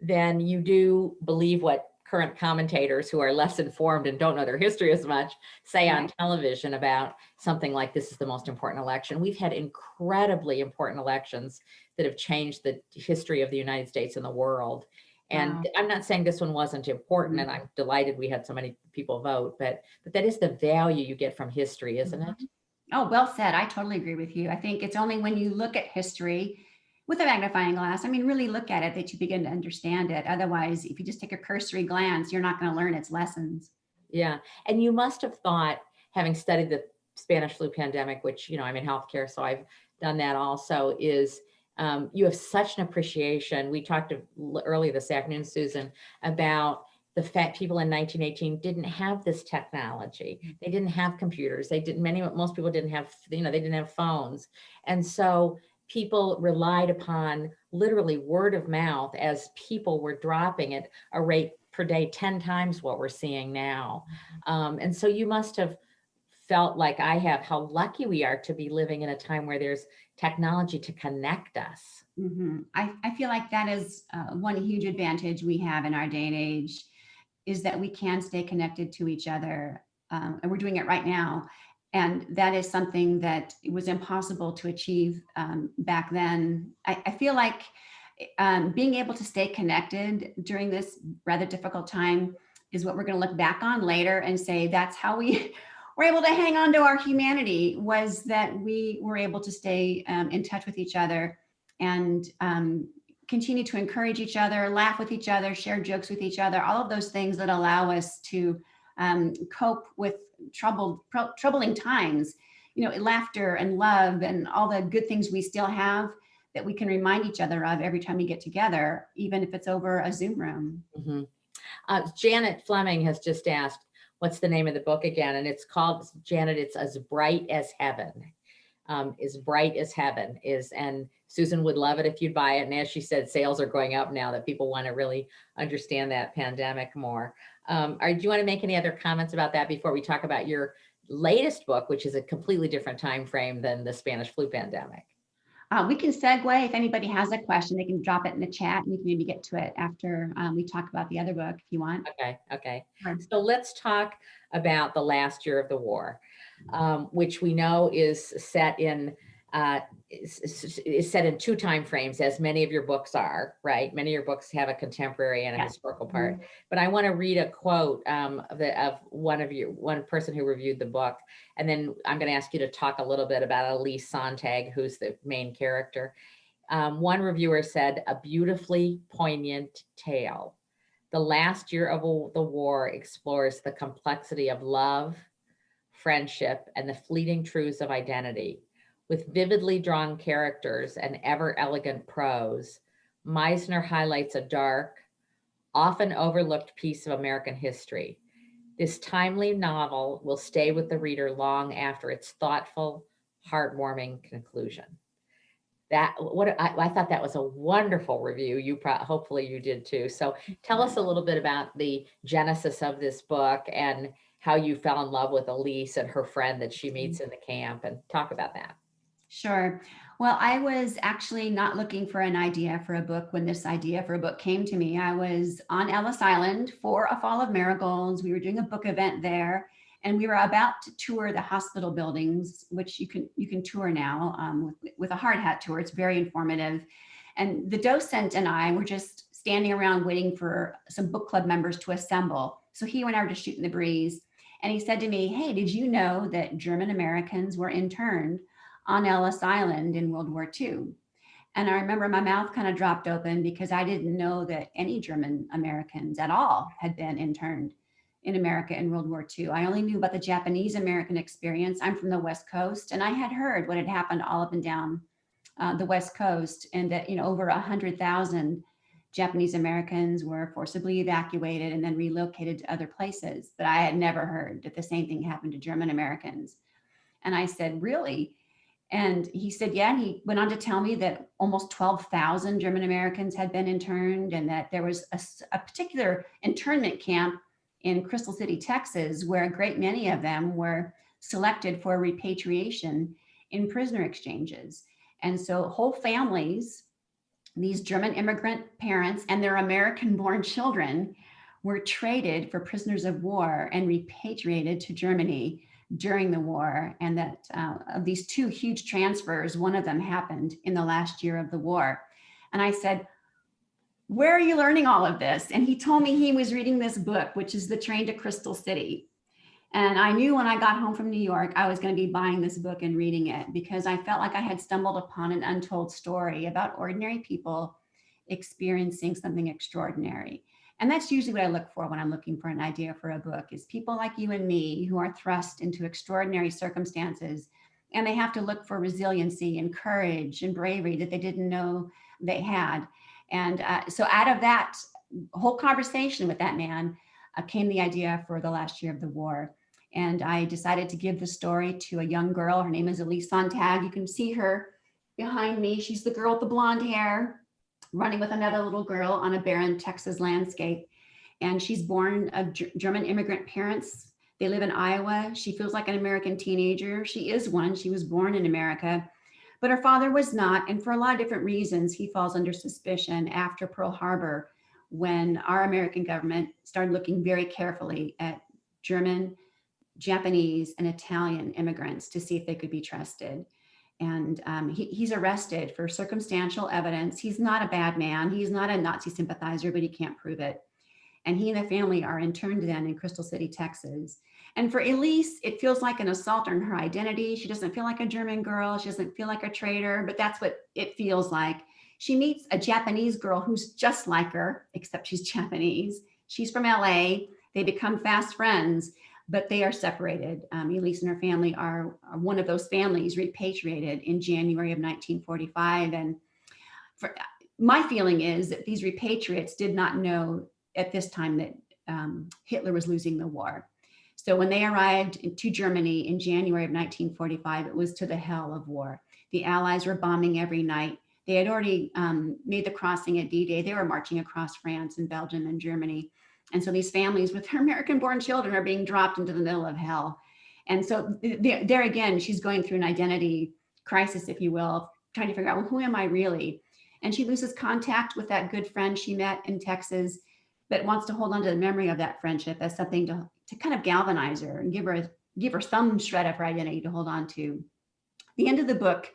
then you do believe what current commentators who are less informed and don't know their history as much say on television about something like this is the most important election. We've had incredibly important elections that have changed the history of the United States and the world. And Wow. I'm not saying this one wasn't important, and I'm delighted we had so many people vote, but that is the value you get from history, isn't it? Oh, well said. I totally agree with you. I think it's only when you look at history with a magnifying glass, I mean, really look at it, that you begin to understand it. Otherwise, if you just take a cursory glance, you're not going to learn its lessons. Yeah. And you must have thought, having studied the Spanish flu pandemic, which, you know, I'm in healthcare, so I've done that also, is you have such an appreciation. We talked earlier this afternoon, Susan, about the fact people in 1918 didn't have this technology. They didn't have computers. Most people didn't have, you know, they didn't have phones. And so people relied upon literally word of mouth as people were dropping at a rate per day 10 times what we're seeing now. And so you must have felt like I have, how lucky we are to be living in a time where there's technology to connect us. I feel like that is one huge advantage we have in our day and age, is that we can stay connected to each other. And we're doing it right now. And that is something that it was impossible to achieve back then. I feel like being able to stay connected during this rather difficult time is what we're going to look back on later and say, that's how we were able to hang on to our humanity, was that we were able to stay in touch with each other and continue to encourage each other, laugh with each other, share jokes with each other, all of those things that allow us to cope with troubling times, you know, laughter and love and all the good things we still have that we can remind each other of every time we get together, even if it's over a Zoom room. Janet Fleming has just asked, what's the name of the book again? And it's called, Janet, it's As Bright as Heaven. As Bright as Heaven is, and Susan would love it if you'd buy it. And as she said, sales are going up now that people want to really understand that pandemic more. Do you want to make any other comments about that before we talk about your latest book, which is a completely different time frame than the Spanish flu pandemic? We can segue. If anybody has a question, they can drop it in the chat, and we can maybe get to it after we talk about the other book, if you want. Okay. Sure. So let's talk about the last year of the war, which we know is set in two time frames, as many of your books are, right? Many of your books have a contemporary and a historical part. But I want to read a quote of one person who reviewed the book, and then I'm going to ask you to talk a little bit about Elise Sontag, who's the main character. One reviewer said, "A beautifully poignant tale. The last year of the war explores the complexity of love, friendship, and the fleeting truths of identity. With vividly drawn characters and ever elegant prose, Meissner highlights a dark, often overlooked piece of American history. This timely novel will stay with the reader long after its thoughtful, heartwarming conclusion." I thought that was a wonderful review. Hopefully you did too. So tell us a little bit about the genesis of this book and how you fell in love with Elise and her friend that she meets in the camp, and talk about that. Sure. Well, I was actually not looking for an idea for a book when this idea for a book came to me. I was on Ellis Island for a Fall of Marigolds. We were doing a book event there, and we were about to tour the hospital buildings, which you can tour now with a hard hat tour. It's very informative. And the docent and I were just standing around waiting for some book club members to assemble. So he and I were just shooting the breeze. And he said to me, "Hey, did you know that German Americans were interned on Ellis Island in World War II?" And I remember my mouth kind of dropped open, because I didn't know that any German Americans at all had been interned in America in World War II. I only knew about the Japanese American experience. I'm from the West Coast, and I had heard what had happened all up and down the West Coast, and that, you know, over 100,000 Japanese Americans were forcibly evacuated and then relocated to other places. But I had never heard that the same thing happened to German Americans. And I said, "Really?" And he said, yeah, and he went on to tell me that almost 12,000 German Americans had been interned, and that there was a particular internment camp in Crystal City, Texas, where a great many of them were selected for repatriation in prisoner exchanges. And so whole families, these German immigrant parents and their American-born children, were traded for prisoners of war and repatriated to Germany during the war. And that of these two huge transfers, one of them happened in the last year of the war. And I said, where are you learning all of this? And he told me he was reading this book, which is The Train to Crystal City. And I knew when I got home from New York, I was going to be buying this book and reading it, because I felt like I had stumbled upon an untold story about ordinary people experiencing something extraordinary. And that's usually what I look for when I'm looking for an idea for a book, is people like you and me who are thrust into extraordinary circumstances, and they have to look for resiliency and courage and bravery that they didn't know they had. And so out of that whole conversation with that man came the idea for the last year of the war. And I decided to give the story to a young girl. Her name is Elise Sontag. You can see her behind me. She's the girl with the blonde hair running with another little girl on a barren Texas landscape. And she's born of German immigrant parents. They live in Iowa. She feels like an American teenager. She is one. She was born in America, but her father was not. And for a lot of different reasons, he falls under suspicion after Pearl Harbor, when our American government started looking very carefully at German, Japanese, and Italian immigrants to see if they could be trusted. And he's arrested for circumstantial evidence. He's not a bad man. He's not a Nazi sympathizer, but he can't prove it. And he and the family are interned then in Crystal City, Texas. And for Elise, it feels like an assault on her identity. She doesn't feel like a German girl. She doesn't feel like a traitor, but that's what it feels like. She meets a Japanese girl who's just like her, except she's Japanese. She's from LA. They become fast friends, but they are separated. Elise and her family are one of those families repatriated in January of 1945. And my feeling is that these repatriates did not know at this time that Hitler was losing the war. So when they arrived to Germany in January of 1945, it was to the hell of war. The Allies were bombing every night. They had already made the crossing at D-Day. They were marching across France and Belgium and Germany. And so these families with their American-born children are being dropped into the middle of hell. And so there again, she's going through an identity crisis, if you will, trying to figure out, well, who am I really? And she loses contact with that good friend she met in Texas, but wants to hold on to the memory of that friendship as something to kind of galvanize her and give her some shred of her identity to hold on to. The end of the book,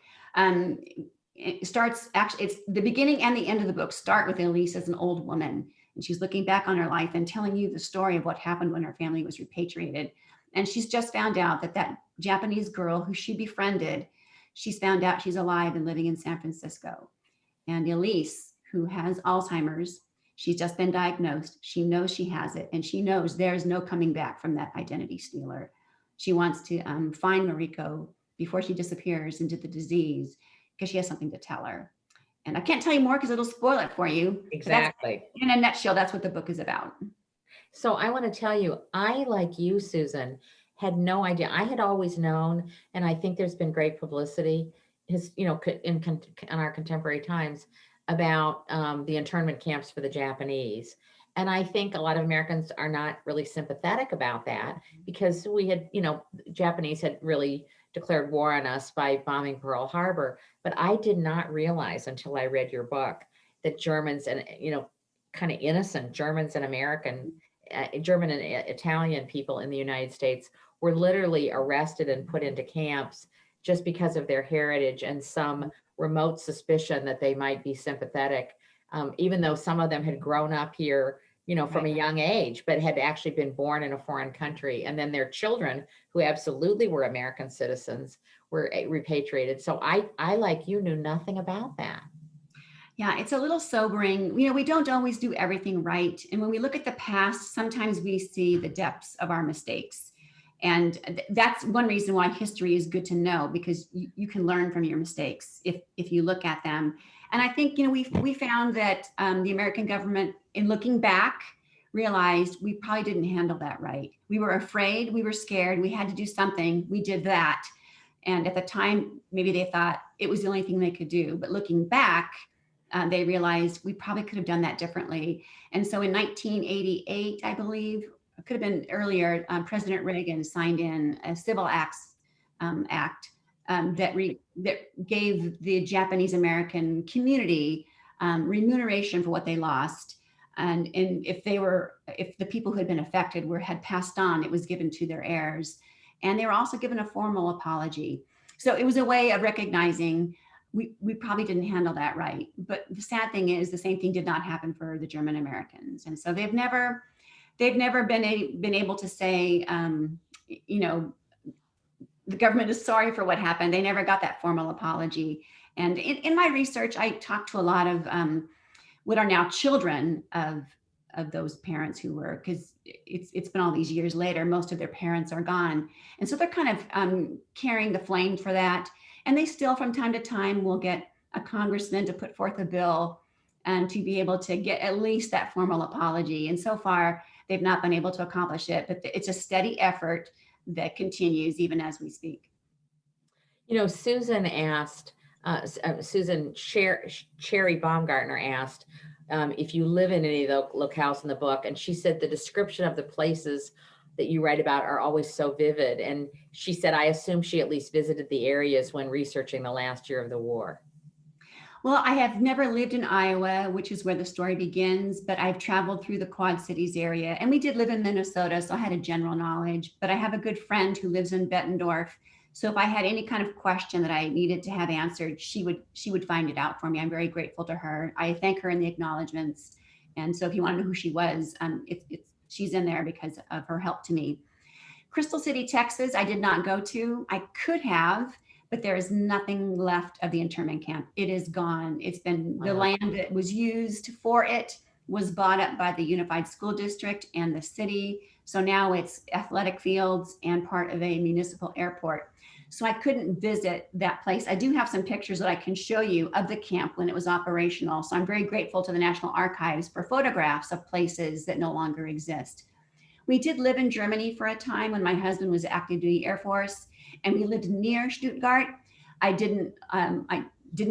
it starts, actually, it's the beginning and the end of the book start with Elise as an old woman. And she's looking back on her life and telling you the story of what happened when her family was repatriated. And she's just found out that that Japanese girl who she befriended, she's found out she's alive and living in San Francisco. And Elise, who has Alzheimer's, she's just been diagnosed. She knows she has it, and she knows there's no coming back from that identity stealer. She wants to find Mariko before she disappears into the disease, because she has something to tell her. And I can't tell you more because it'll spoil it for you. Exactly. In a nutshell, that's what the book is about. So I want to tell you, I, like you, Susan, had no idea. I had always known, and I think there's been great publicity, in our contemporary times, about the internment camps for the Japanese. And I think a lot of Americans are not really sympathetic about that, because we had, Japanese had really declared war on us by bombing Pearl Harbor. But I did not realize until I read your book that Germans and, kind of innocent Germans and German and Italian people in the United States were literally arrested and put into camps just because of their heritage and some remote suspicion that they might be sympathetic, even though some of them had grown up here, from a young age, but had actually been born in a foreign country. And then their children, who absolutely were American citizens, were repatriated. So I, like you, knew nothing about that. Yeah, it's a little sobering. We don't always do everything right. And when we look at the past, sometimes we see the depths of our mistakes. And that's one reason why history is good to know, because you can learn from your mistakes if you look at them. And I think, we found that the American government, in looking back, realized we probably didn't handle that right. We were afraid, we were scared, we had to do something, we did that. And at the time, maybe they thought it was the only thing they could do. But looking back, they realized we probably could have done that differently. And so in 1988, I believe, it could have been earlier, President Reagan signed in a Civil Acts Act that gave the Japanese American community remuneration for what they lost. And if the people who had been affected had passed on, it was given to their heirs. And they were also given a formal apology. So it was a way of recognizing we probably didn't handle that right. But the sad thing is the same thing did not happen for the German Americans. And so they've never been able to say, the government is sorry for what happened. They never got that formal apology. And in my research, I talked to a lot of what are now children of those parents who were, because it's been all these years later, most of their parents are gone. And so they're kind of carrying the flame for that. And they still from time to time will get a congressman to put forth a bill and to be able to get at least that formal apology. And so far, they've not been able to accomplish it, but it's a steady effort that continues even as we speak. Susan asked, Susan Cherry Baumgartner asked if you live in any of the locales in the book, and she said the description of the places that you write about are always so vivid. And she said, I assume she at least visited the areas when researching the last year of the war. Well, I have never lived in Iowa, which is where the story begins, but I've traveled through the Quad Cities area, and we did live in Minnesota, so I had a general knowledge. But I have a good friend who lives in Bettendorf, so if I had any kind of question that I needed to have answered, she would find it out for me. I'm very grateful to her. I thank her in the acknowledgments, and so if you want to know who she was, she's in there because of her help to me. Crystal City, Texas, I did not go to. I could have, but there is nothing left of the internment camp. It is gone. It's been the land that was used for it was bought up by the Unified School District and the city. So now it's athletic fields and part of a municipal airport. So I couldn't visit that place. I do have some pictures that I can show you of the camp when it was operational. So I'm very grateful to the National Archives for photographs of places that no longer exist. We did live in Germany for a time when my husband was active duty Air Force, and we lived near Stuttgart. I didn't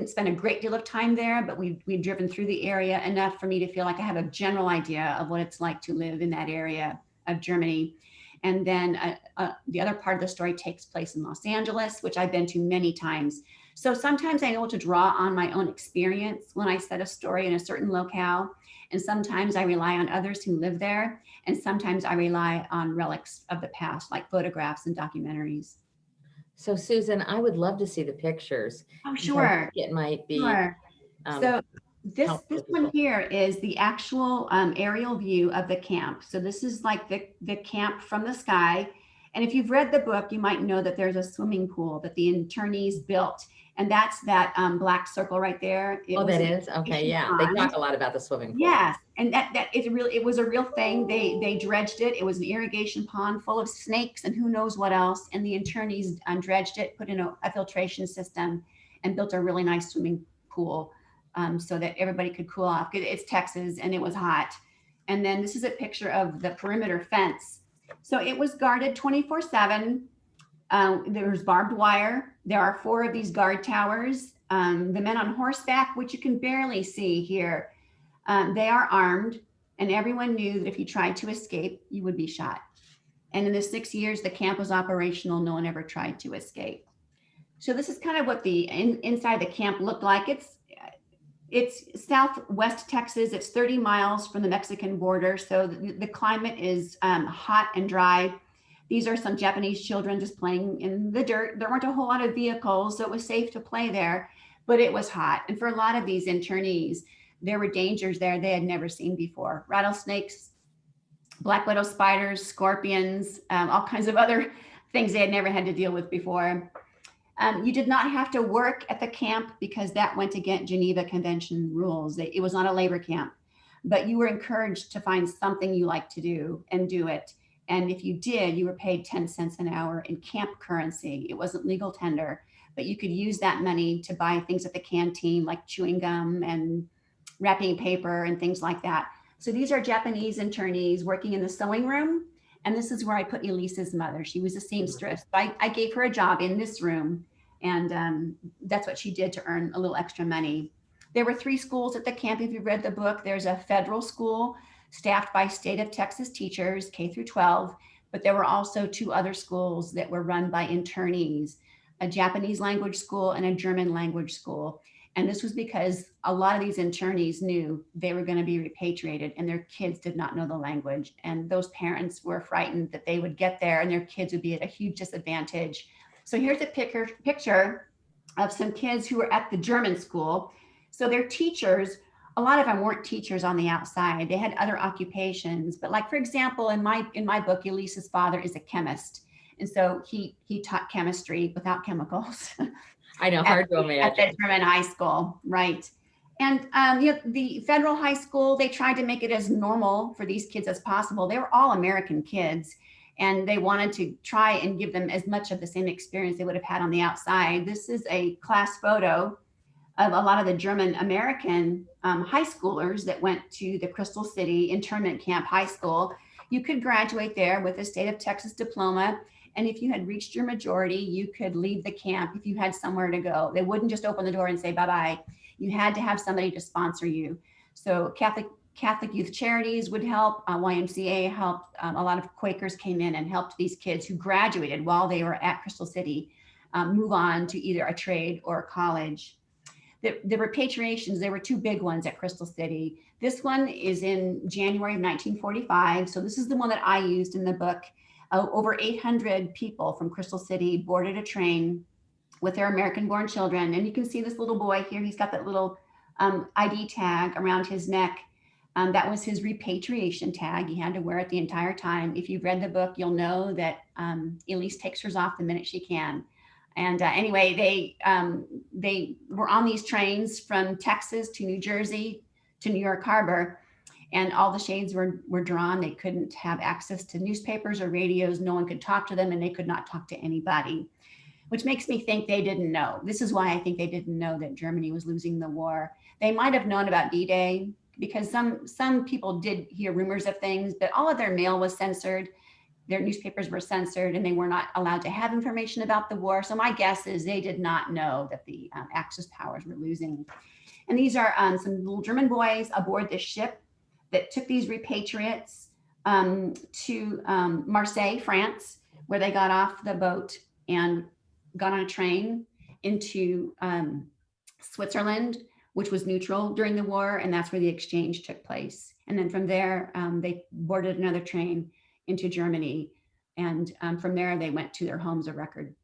spend a great deal of time there, but we'd driven through the area enough for me to feel like I have a general idea of what it's like to live in that area of Germany. And then the other part of the story takes place in Los Angeles, which I've been to many times. So sometimes I'm able to draw on my own experience when I set a story in a certain locale. And sometimes I rely on others who live there. And sometimes I rely on relics of the past, like photographs and documentaries. So Susan, I would love to see the pictures. Oh, sure. It might be. Sure. So this one here is the actual aerial view of the camp. So this is like the camp from the sky. And if you've read the book, you might know that there's a swimming pool that the internees built. And that's that black circle right there. That is? Okay, yeah. They talk a lot about the swimming pool. Yes, and it was a real thing. They dredged it. It was an irrigation pond full of snakes and who knows what else. And the internees dredged it, put in a filtration system, and built a really nice swimming pool so that everybody could cool off. It's Texas and it was hot. And then this is a picture of the perimeter fence. So it was guarded 24/7. There was barbed wire. There are 4 of these guard towers. The men on horseback, which you can barely see here, they are armed, and everyone knew that if you tried to escape, you would be shot. And in the 6 years the camp was operational, no one ever tried to escape. So this is kind of what the inside the camp looked like. It's southwest Texas. It's 30 miles from the Mexican border. So the climate is hot and dry. These are some Japanese children just playing in the dirt. There weren't a whole lot of vehicles, so it was safe to play there, but it was hot. And for a lot of these internees, there were dangers there they had never seen before. Rattlesnakes, black widow spiders, scorpions, all kinds of other things they had never had to deal with before. You did not have to work at the camp because that went against Geneva Convention rules. It was not a labor camp, but you were encouraged to find something you liked to do and do it. And if you did, you were paid 10 cents an hour in camp currency. It wasn't legal tender, but you could use that money to buy things at the canteen like chewing gum and wrapping paper and things like that. So these are Japanese internees working in the sewing room, And this is where I put Elise's mother. She was a seamstress. I gave her a job in this room, and that's what she did to earn a little extra money. There were 3 schools at the camp. If you read the book, there's a federal school staffed by state of Texas teachers, K through 12, but there were also 2 other schools that were run by internees, a Japanese language school and a German language school. And this was because a lot of these internees knew they were going to be repatriated and their kids did not know the language. And those parents were frightened that they would get there and their kids would be at a huge disadvantage. So here's a picture of some kids who were at the German school. So their teachers, a lot of them weren't teachers on the outside. They had other occupations. But like, for example, in my book, Elise's father is a chemist. And so he taught chemistry without chemicals. I know, hard to imagine. At the German high school, right. And the federal high school, they tried to make it as normal for these kids as possible. They were all American kids, and they wanted to try and give them as much of the same experience they would have had on the outside. This is a class photo of a lot of the German American high schoolers that went to the Crystal City internment camp high school. You could graduate there with a state of Texas diploma. And if you had reached your majority, you could leave the camp if you had somewhere to go. They wouldn't just open the door and say bye-bye. You had to have somebody to sponsor you. So Catholic Youth Charities would help, YMCA helped, a lot of Quakers came in and helped these kids who graduated while they were at Crystal City move on to either a trade or a college. The repatriations, there were 2 big ones at Crystal City. This one is in January of 1945. So this is the one that I used in the book. Over 800 people from Crystal City boarded a train with their American-born children. And you can see this little boy here. He's got that little ID tag around his neck. That was his repatriation tag. He had to wear it the entire time. If you've read the book, you'll know that Elise takes hers off the minute she can. And anyway, they were on these trains from Texas to New Jersey to New York Harbor. And all the shades were drawn. They couldn't have access to newspapers or radios. No one could talk to them, and they could not talk to anybody, which makes me think they didn't know. This is why I think they didn't know that Germany was losing the war. They might have known about D-Day because some people did hear rumors of things, but all of their mail was censored. Their newspapers were censored, and they were not allowed to have information about the war. So my guess is they did not know that the Axis powers were losing. And these are some little German boys aboard this ship that took these repatriates to Marseille, France, where they got off the boat and got on a train into Switzerland, which was neutral during the war. And that's where the exchange took place. And then from there, they boarded another train into Germany. And from there, they went to their homes of record.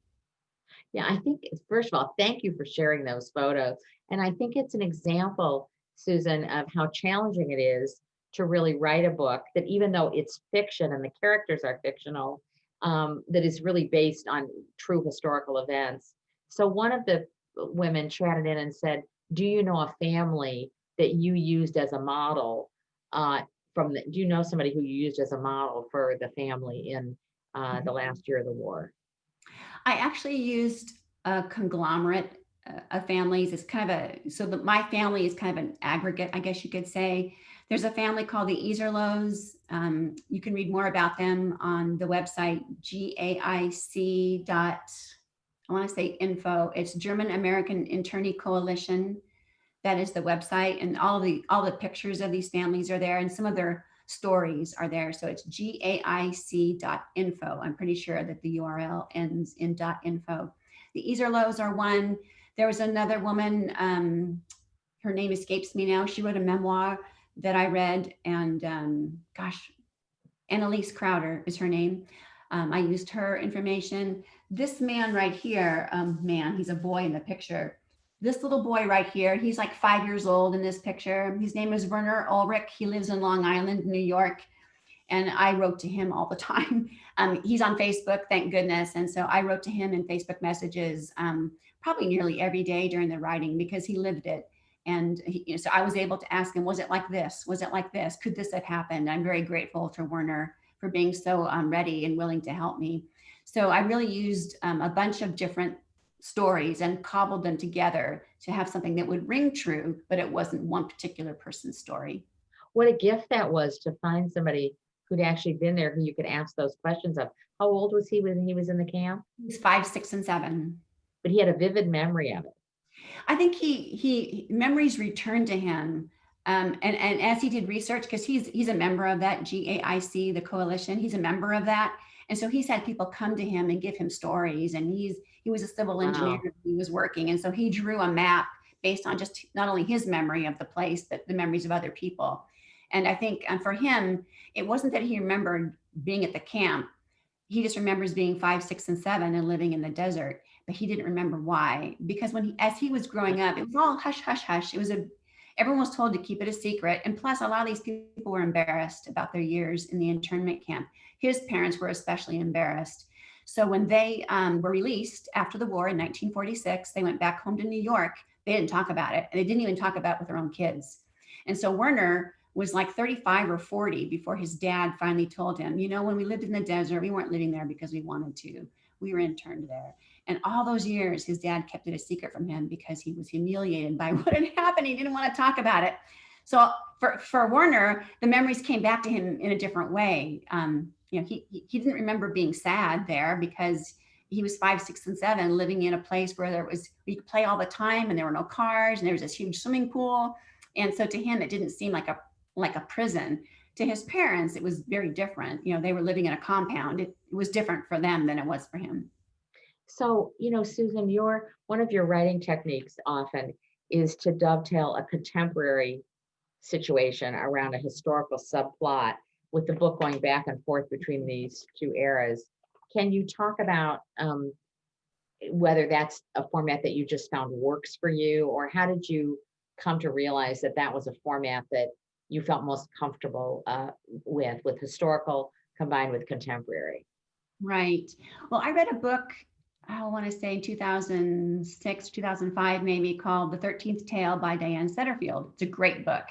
Yeah, I think, first of all, thank you for sharing those photos. And I think it's an example, Susan, of how challenging it is to really write a book that, even though it's fiction and the characters are fictional, that is really based on true historical events. So one of the women chatted in and said, do you know a family that you used as a model do you know somebody who you used as a model for the family in the last year of the war? I actually used a conglomerate of families. It's kind of my family is kind of an aggregate, I guess you could say. There's a family called the Iserlohs. You can read more about them on the website, GAIC. I want to say info. It's German American Internee Coalition. That is the website, and all the pictures of these families are there, and some of their stories are there. So it's GAIC.info. I'm pretty sure that the URL ends in .info. The Iserlohs are one. There was another woman, her name escapes me now. She wrote a memoir that I read, and Annalise Crowder is her name. I used her information. This man right here, he's a boy in the picture. This little boy right here, he's like 5 years old in this picture. His name is Werner Ulrich. He lives in Long Island, New York. And I wrote to him all the time. He's on Facebook, thank goodness. And so I wrote to him in Facebook messages probably nearly every day during the writing because he lived it. And so I was able to ask him, was it like this? Was it like this? Could this have happened? I'm very grateful to Werner for being so ready and willing to help me. So I really used a bunch of different stories and cobbled them together to have something that would ring true, but it wasn't one particular person's story. What a gift that was to find somebody who'd actually been there, who you could ask those questions of. How old was he when he was in the camp? He was 5, 6, and 7. But he had a vivid memory of it. I think he memories returned to him. And as he did research, because he's a member of that GAIC, the coalition, he's a member of that. And so he's had people come to him and give him stories. And he was a civil engineer. Wow. He was working. And so he drew a map based on just not only his memory of the place, but the memories of other people. And I think for him, it wasn't that he remembered being at the camp. He just remembers being 5, 6, and 7 and living in the desert, but he didn't remember why. Because as he was growing up, it was all hush, hush, hush. Everyone was told to keep it a secret. And plus, a lot of these people were embarrassed about their years in the internment camp. His parents were especially embarrassed. So when they were released after the war in 1946, they went back home to New York. They didn't talk about it. And they didn't even talk about it with their own kids. And so Werner was like 35 or 40 before his dad finally told him, when we lived in the desert, we weren't living there because we wanted to. We were interned there. And all those years, his dad kept it a secret from him because he was humiliated by what had happened. He didn't want to talk about it. So for Werner, the memories came back to him in a different way. He didn't remember being sad there because he was 5, 6, and 7 living in a place where we could play all the time and there were no cars and there was this huge swimming pool. And so to him, it didn't seem like a prison. To his parents, it was very different. They were living in a compound. It was different for them than it was for him. So, Susan, one of your writing techniques often is to dovetail a contemporary situation around a historical subplot with the book going back and forth between these two eras. Can you talk about whether that's a format that you just found works for you, or how did you come to realize that was a format that you felt most comfortable with historical combined with contemporary? Right. Well, I read a book, I want to say 2006, 2005, maybe, called The 13th Tale by Diane Setterfield. It's a great book.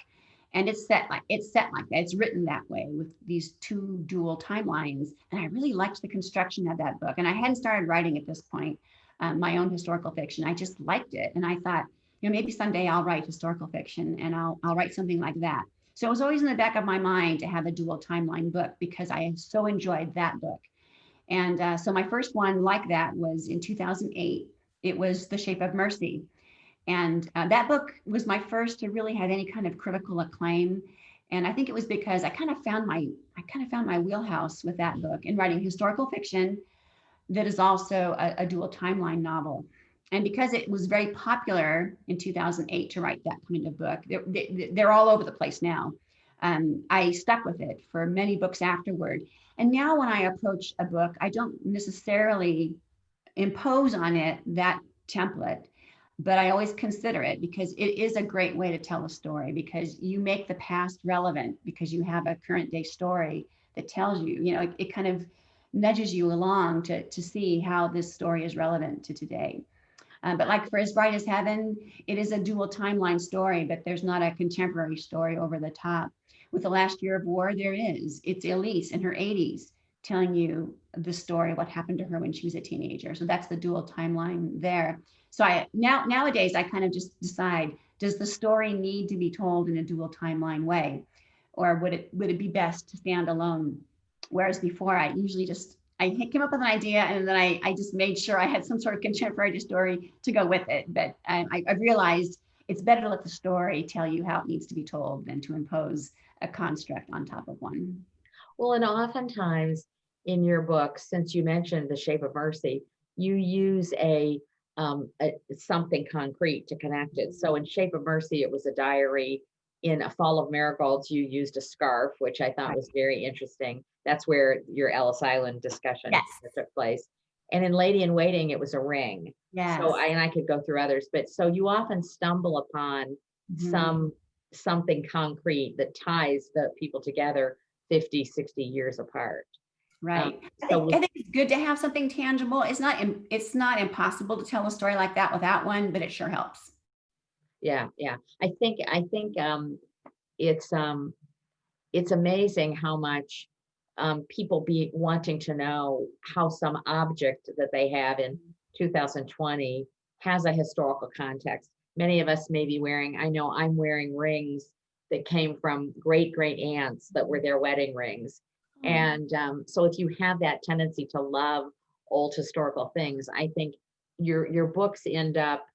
And it's set like that. It's written that way with these two dual timelines. And I really liked the construction of that book. And I hadn't started writing at this point, my own historical fiction. I just liked it. And I thought, maybe someday I'll write historical fiction and I'll write something like that. So it was always in the back of my mind to have a dual timeline book because I so enjoyed that book. And so my first one like that was in 2008. It was The Shape of Mercy. And that book was my first to really have any kind of critical acclaim. And I think it was because I kind of found my wheelhouse with that book in writing historical fiction that is also a dual timeline novel. And because it was very popular in 2008 to write that kind of book, they're all over the place now. I stuck with it for many books afterward. And now when I approach a book, I don't necessarily impose on it that template, but I always consider it because it is a great way to tell a story, because you make the past relevant because you have a current day story that tells you, it kind of nudges you along to see how this story is relevant to today. But like for As Bright as Heaven, it is a dual timeline story, but there's not a contemporary story over the top. With The Last Year of War, there is. It's Elise in her 80s telling you the story of what happened to her when she was a teenager. So that's the dual timeline there. So nowadays I kind of just decide, does the story need to be told in a dual timeline way, or would it be best to stand alone? Whereas before I usually I came up with an idea and then I just made sure I had some sort of contemporary story to go with it. But I've realized it's better to let the story tell you how it needs to be told than to impose a construct on top of one. Well, and oftentimes in your book, since you mentioned The Shape of Mercy, you use something concrete to connect it. So in Shape of Mercy, it was a diary. In A Fall of Marigolds, you used a scarf, which I thought was very interesting. That's where your Ellis Island discussion took place. And in Lady in Waiting, it was a ring. Yes. So I could go through others, but so you often stumble upon something concrete that ties the people together 50, 60 years apart. Right. I think it's good to have something tangible. It's not impossible to tell a story like that without one, but it sure helps. Yeah. I think it's amazing how much people be wanting to know how some object that they have in 2020 has a historical context. Many of us may be wearing, I know I'm wearing rings that came from great aunts that were their wedding rings. And so if you have that tendency to love old historical things, I think your books end up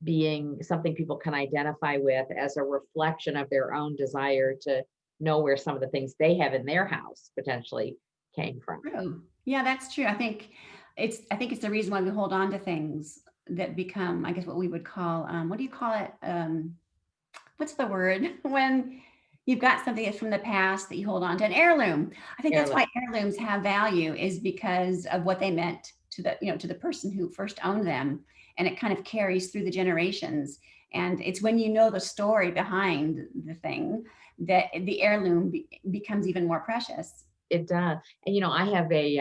being something people can identify with as a reflection of their own desire to know where some of the things they have in their house potentially came from. True. Yeah, that's true. I think it's the reason why we hold on to things that become, I guess, what we would call, what do you call it? What's the word when you've got something that's from the past that you hold on to, an heirloom. I think that's Heirloom. why heirlooms have value, is because of what they meant to the person who first owned them. And it kind of carries through the generations. And it's when you know the story behind the thing that the heirloom becomes even more precious. It does. And I have a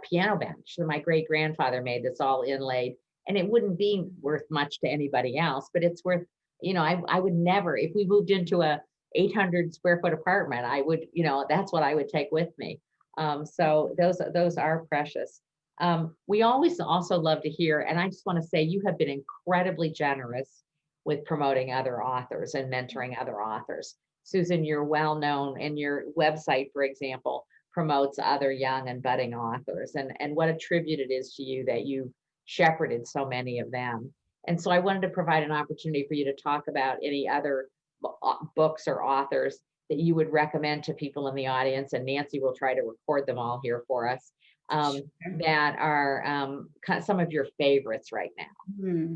piano bench that my great grandfather made that's all inlaid, and it wouldn't be worth much to anybody else, but it's worth, I would never, if we moved into a 800 square foot apartment, I would, that's what I would take with me. So those are precious. We always also love to hear, and I just want to say you have been incredibly generous with promoting other authors and mentoring other authors. Susan, you're well known, and your website, for example, promotes other young and budding authors, and what a tribute it is to you that you shepherded so many of them. And so I wanted to provide an opportunity for you to talk about any other books or authors that you would recommend to people in the audience, and Nancy will try to record them all here for us, that are some of your favorites right now. Hmm.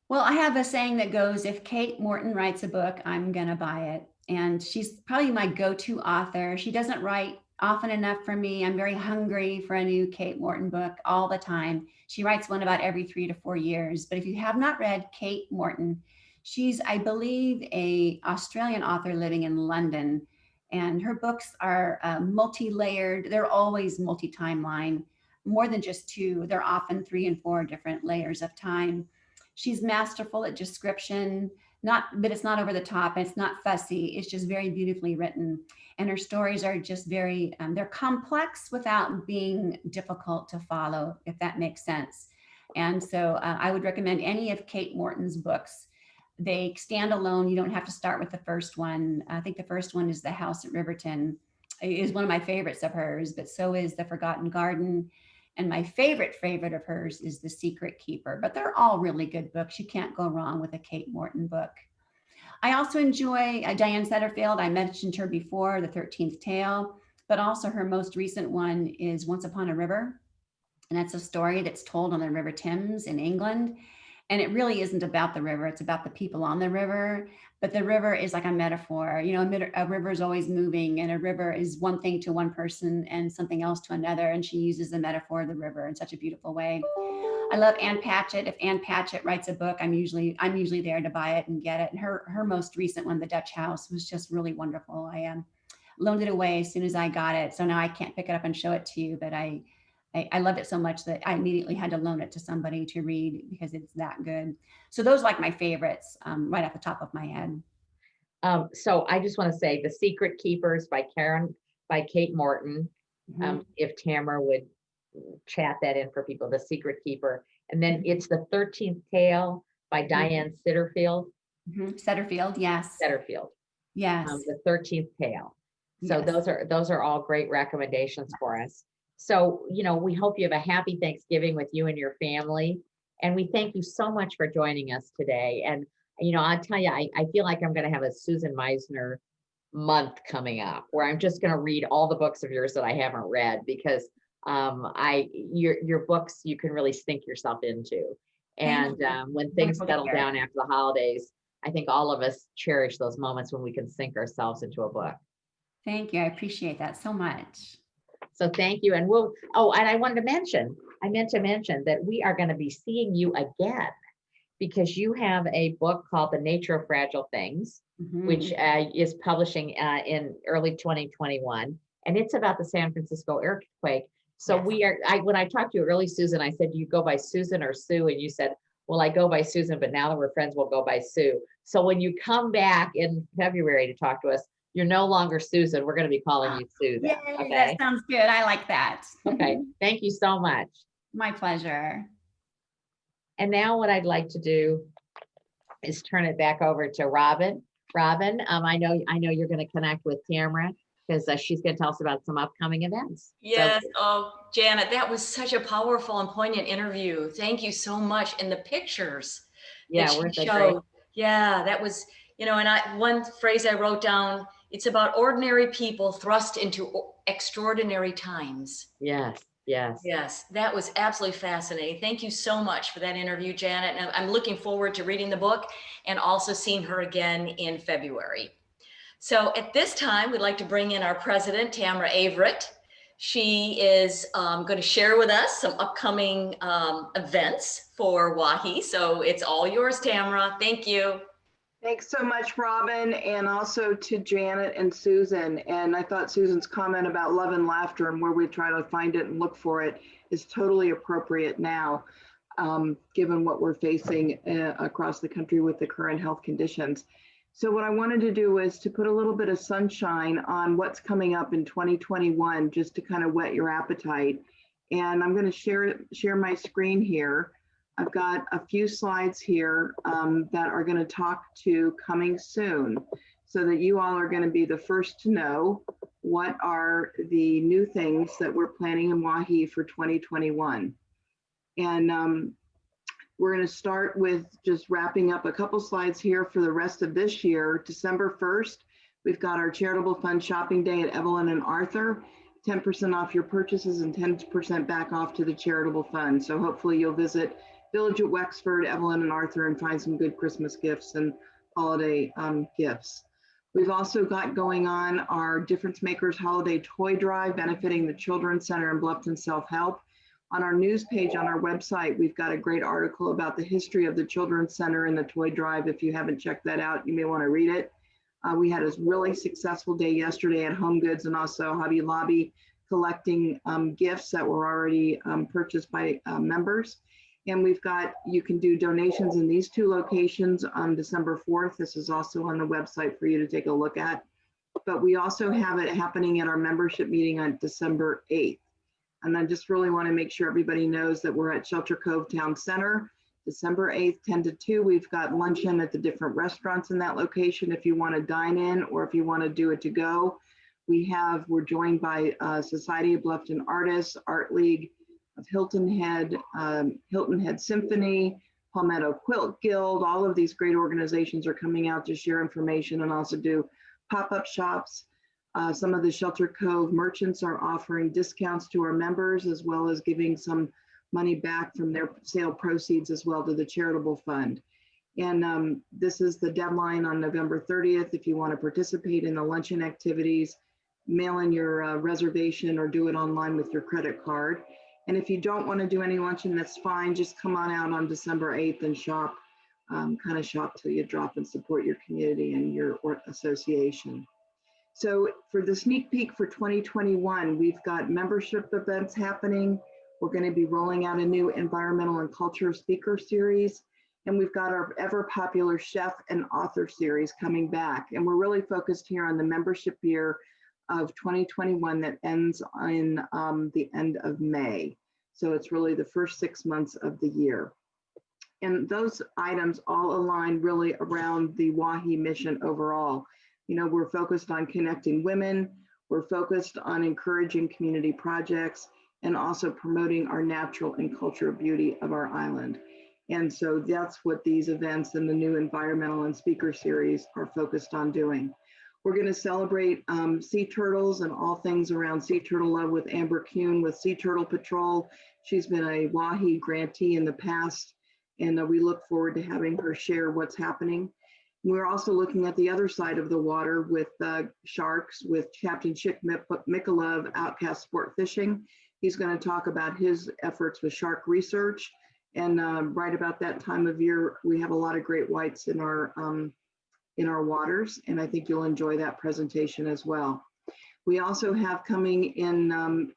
Well, I have a saying that goes, if Kate Morton writes a book, I'm going to buy it. And she's probably my go-to author. She doesn't write often enough for me. I'm very hungry for a new Kate Morton book all the time. She writes one about every 3 to 4 years. But if you have not read Kate Morton, she's, I believe, a Australian author living in London. And her books are multi-layered. They're always multi-timeline, more than just 2. They're often 3 and 4 different layers of time. She's masterful at description, but it's not over the top. It's not fussy. It's just very beautifully written. And her stories are just they're complex without being difficult to follow, if that makes sense. And so I would recommend any of Kate Morton's books. They stand alone. You don't have to start with the first one. I think the first one is The House at Riverton. It is one of my favorites of hers, but so is The Forgotten Garden. And my favorite of hers is The Secret Keeper, but they're all really good books. You can't go wrong with a Kate Morton book. I also enjoy Diane Setterfield. I mentioned her before, The 13th Tale, but also her most recent one is Once Upon a River. And that's a story that's told on the River Thames in England. And it really isn't about the river. It's about the people on the river. But the river is like a metaphor. A river is always moving, and a river is one thing to one person and something else to another. And she uses the metaphor of the river in such a beautiful way. I love Ann Patchett. If Ann Patchett writes a book, I'm usually there to buy it and get it. And her most recent one, The Dutch House, was just really wonderful. I loaned it away as soon as I got it. So now I can't pick it up and show it to you, but I loved it so much that I immediately had to loan it to somebody to read because it's that good. So those are like my favorites right off the top of my head. So I just want to say The Secret Keepers by Kate Morton. If Tamara would chat that in for people, The Secret Keeper. And then it's The 13th Tale by Diane Setterfield. Setterfield, yes. Setterfield. Yes. The 13th Tale. So Yes. those are all great recommendations for us. So, we hope you have a happy Thanksgiving with you and your family. And we thank you so much for joining us today. And, I'll tell you, I feel like I'm going to have a Susan Meissner month coming up where I'm just going to read all the books of yours that I haven't read, because your books, you can really sink yourself into. And when things settle down after the holidays, I think all of us cherish those moments when we can sink ourselves into a book. Thank you. I appreciate that so much. So thank you. And and I meant to mention that we are going to be seeing you again, because you have a book called The Nature of Fragile Things, which is publishing in early 2021. And it's about the San Francisco earthquake. So when I talked to you early, Susan, I said, do you go by Susan or Sue? And you said, well, I go by Susan, but now that we're friends, we'll go by Sue. So when you come back in February to talk to us, you're no longer Susan. We're going to be calling you Sue. Yay, okay? That sounds good. I like that. Okay. Thank you so much. My pleasure. And now what I'd like to do is turn it back over to Robin. Robin, I know you're going to connect with Tamara. because she's going to tell us about some upcoming events. Yes. Oh, Janet, that was such a powerful and poignant interview. Thank you so much. And the pictures that Yeah, she weren't they great? showed. Yeah, that was, and one phrase I wrote down, it's about ordinary people thrust into extraordinary times. Yes, yes. Yes, that was absolutely fascinating. Thank you so much for that interview, Janet. And I'm looking forward to reading the book and also seeing her again in February. So at this time, we'd like to bring in our president, Tamara Averett. She is going to share with us some upcoming events for WAHHI. So it's all yours, Tamara. Thank you. Thanks so much, Robin, and also to Janet and Susan. And I thought Susan's comment about love and laughter and where we try to find it and look for it is totally appropriate now, given what we're facing across the country with the current health conditions. So what I wanted to do was to put a little bit of sunshine on what's coming up in 2021, just to kind of whet your appetite. And I'm going to share my screen here. I've got a few slides here that are going to talk to coming soon, so that you all are going to be the first to know what are the new things that we're planning in WAHHI for 2021. And we're going to start with just wrapping up a couple slides here for the rest of this year. December 1st, we've got our Charitable Fund Shopping Day at Evelyn and Arthur. 10% off your purchases and 10% back off to the charitable fund. So hopefully you'll visit Village at Wexford, Evelyn and Arthur, and find some good Christmas gifts and holiday gifts. We've also got going on our Difference Makers Holiday Toy Drive benefiting the Children's Center and Bluffton Self-Help. On our news page on our website, we've got a great article about the history of the Children's Center and the Toy Drive. If you haven't checked that out, you may want to read it. We had a really successful day yesterday at Home Goods and also Hobby Lobby, collecting gifts that were already purchased by members. And you can do donations in these two locations on December 4th. This is also on the website for you to take a look at. But we also have it happening at our membership meeting on December 8th. And I just really want to make sure everybody knows that we're at Shelter Cove Town Center, December 8th, 10 to 2. We've got luncheon at the different restaurants in that location if you want to dine in or if you want to do it to go. We're joined by Society of Bluffton Artists, Art League of Hilton Head Symphony, Palmetto Quilt Guild. All of these great organizations are coming out to share information and also do pop-up shops. Some of the Shelter Cove merchants are offering discounts to our members, as well as giving some money back from their sale proceeds as well to the charitable fund. And this is the deadline on November 30th. If you want to participate in the luncheon activities, mail in your reservation or do it online with your credit card. And if you don't want to do any luncheon, that's fine. Just come on out on December 8th and shop, kind of shop till you drop and support your community and your association. So for the sneak peek for 2021, we've got membership events happening. We're going to be rolling out a new environmental and culture speaker series. And we've got our ever popular chef and author series coming back. And we're really focused here on the membership year of 2021 that ends in the end of May. So it's really the first 6 months of the year. And those items all align really around the WAHHI mission overall. You know, we're focused on connecting women, we're focused on encouraging community projects, and also promoting our natural and cultural beauty of our island. And so that's what these events and the new environmental and speaker series are focused on doing. We're going to celebrate sea turtles and all things around sea turtle love with Amber Kuhn with Sea Turtle Patrol. She's been a WAHHI grantee in the past, and we look forward to having her share what's happening. We're also looking at the other side of the water with sharks with Captain Chick Mikolov, Outcast Sport Fishing. He's going to talk about his efforts with shark research. And right about that time of year, we have a lot of great whites in our waters, and I think you'll enjoy that presentation as well. We also have coming in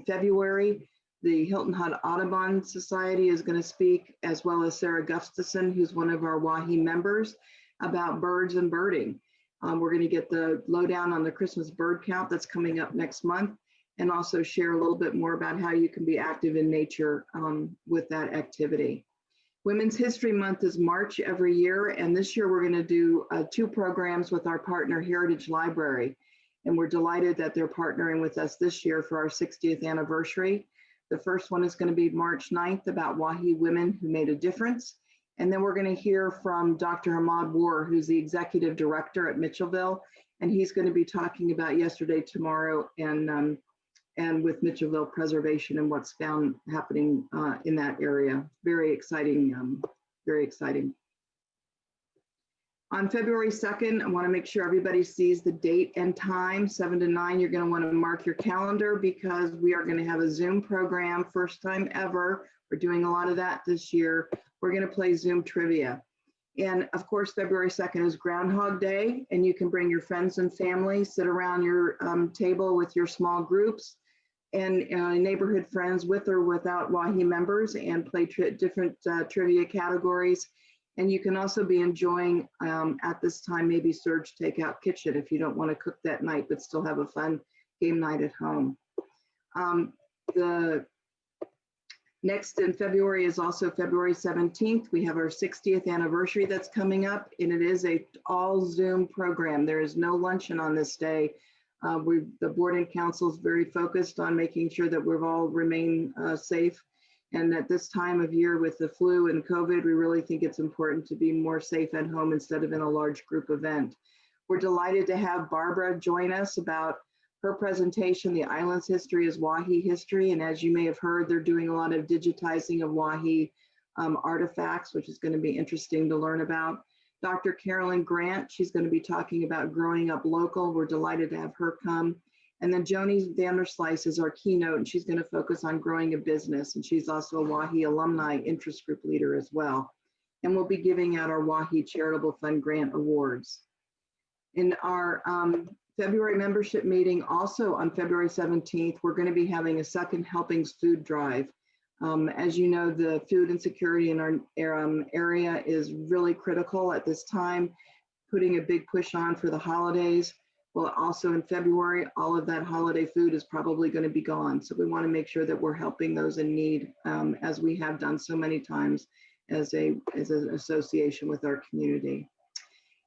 February, the Hilton Head Audubon Society is going to speak, as well as Sarah Gustafson, who's one of our WAHHI members, about birds and birding. We're going to get the lowdown on the Christmas bird count that's coming up next month, and also share a little bit more about how you can be active in nature with that activity. Women's History Month is March every year, and this year we're going to do 2 programs with our partner Heritage Library. And we're delighted that they're partnering with us this year for our 60th anniversary. The first one is going to be March 9th about WAHHI Women Who Made a Difference. And then we're going to hear from Dr. Ahmad War, who's the executive director at Mitchellville. And he's going to be talking about yesterday, tomorrow, and with Mitchellville preservation and what's happening in that area. Very exciting, very exciting. On February 2nd, I want to make sure everybody sees the date and time, 7 to 9. You're going to want to mark your calendar because we are going to have a Zoom program, first time ever. We're doing a lot of that this year. We're going to play Zoom trivia. And of course, February 2nd is Groundhog Day, and you can bring your friends and family, sit around your table with your small groups and neighborhood friends with or without WAHHI members and play different trivia categories. And you can also be enjoying at this time, maybe Surge Takeout Kitchen if you don't want to cook that night, but still have a fun game night at home. The next in February is also February 17th. We have our 60th anniversary that's coming up, and it is a all Zoom program. There is no luncheon on this day. The board and council is very focused on making sure that we've all remain safe. And at this time of year with the flu and COVID, we really think it's important to be more safe at home instead of in a large group event. We're delighted to have Barbara join us about her presentation, The Island's History is WAHHI History. And as you may have heard, they're doing a lot of digitizing of WAHHI artifacts, which is going to be interesting to learn about. Dr. Carolyn Grant, she's going to be talking about growing up local. We're delighted to have her come. And then Joni Vanderslice is our keynote, and she's going to focus on growing a business. And she's also a WAHHI alumni interest group leader as well. And we'll be giving out our WAHHI Charitable Fund Grant Awards. In our February membership meeting, also on February 17th, we're going to be having a Second Helpings food drive. As you know, the food insecurity in our area is really critical at this time, putting a big push on for the holidays. Well, also in February, all of that holiday food is probably going to be gone. So we want to make sure that we're helping those in need, as we have done so many times as an association with our community.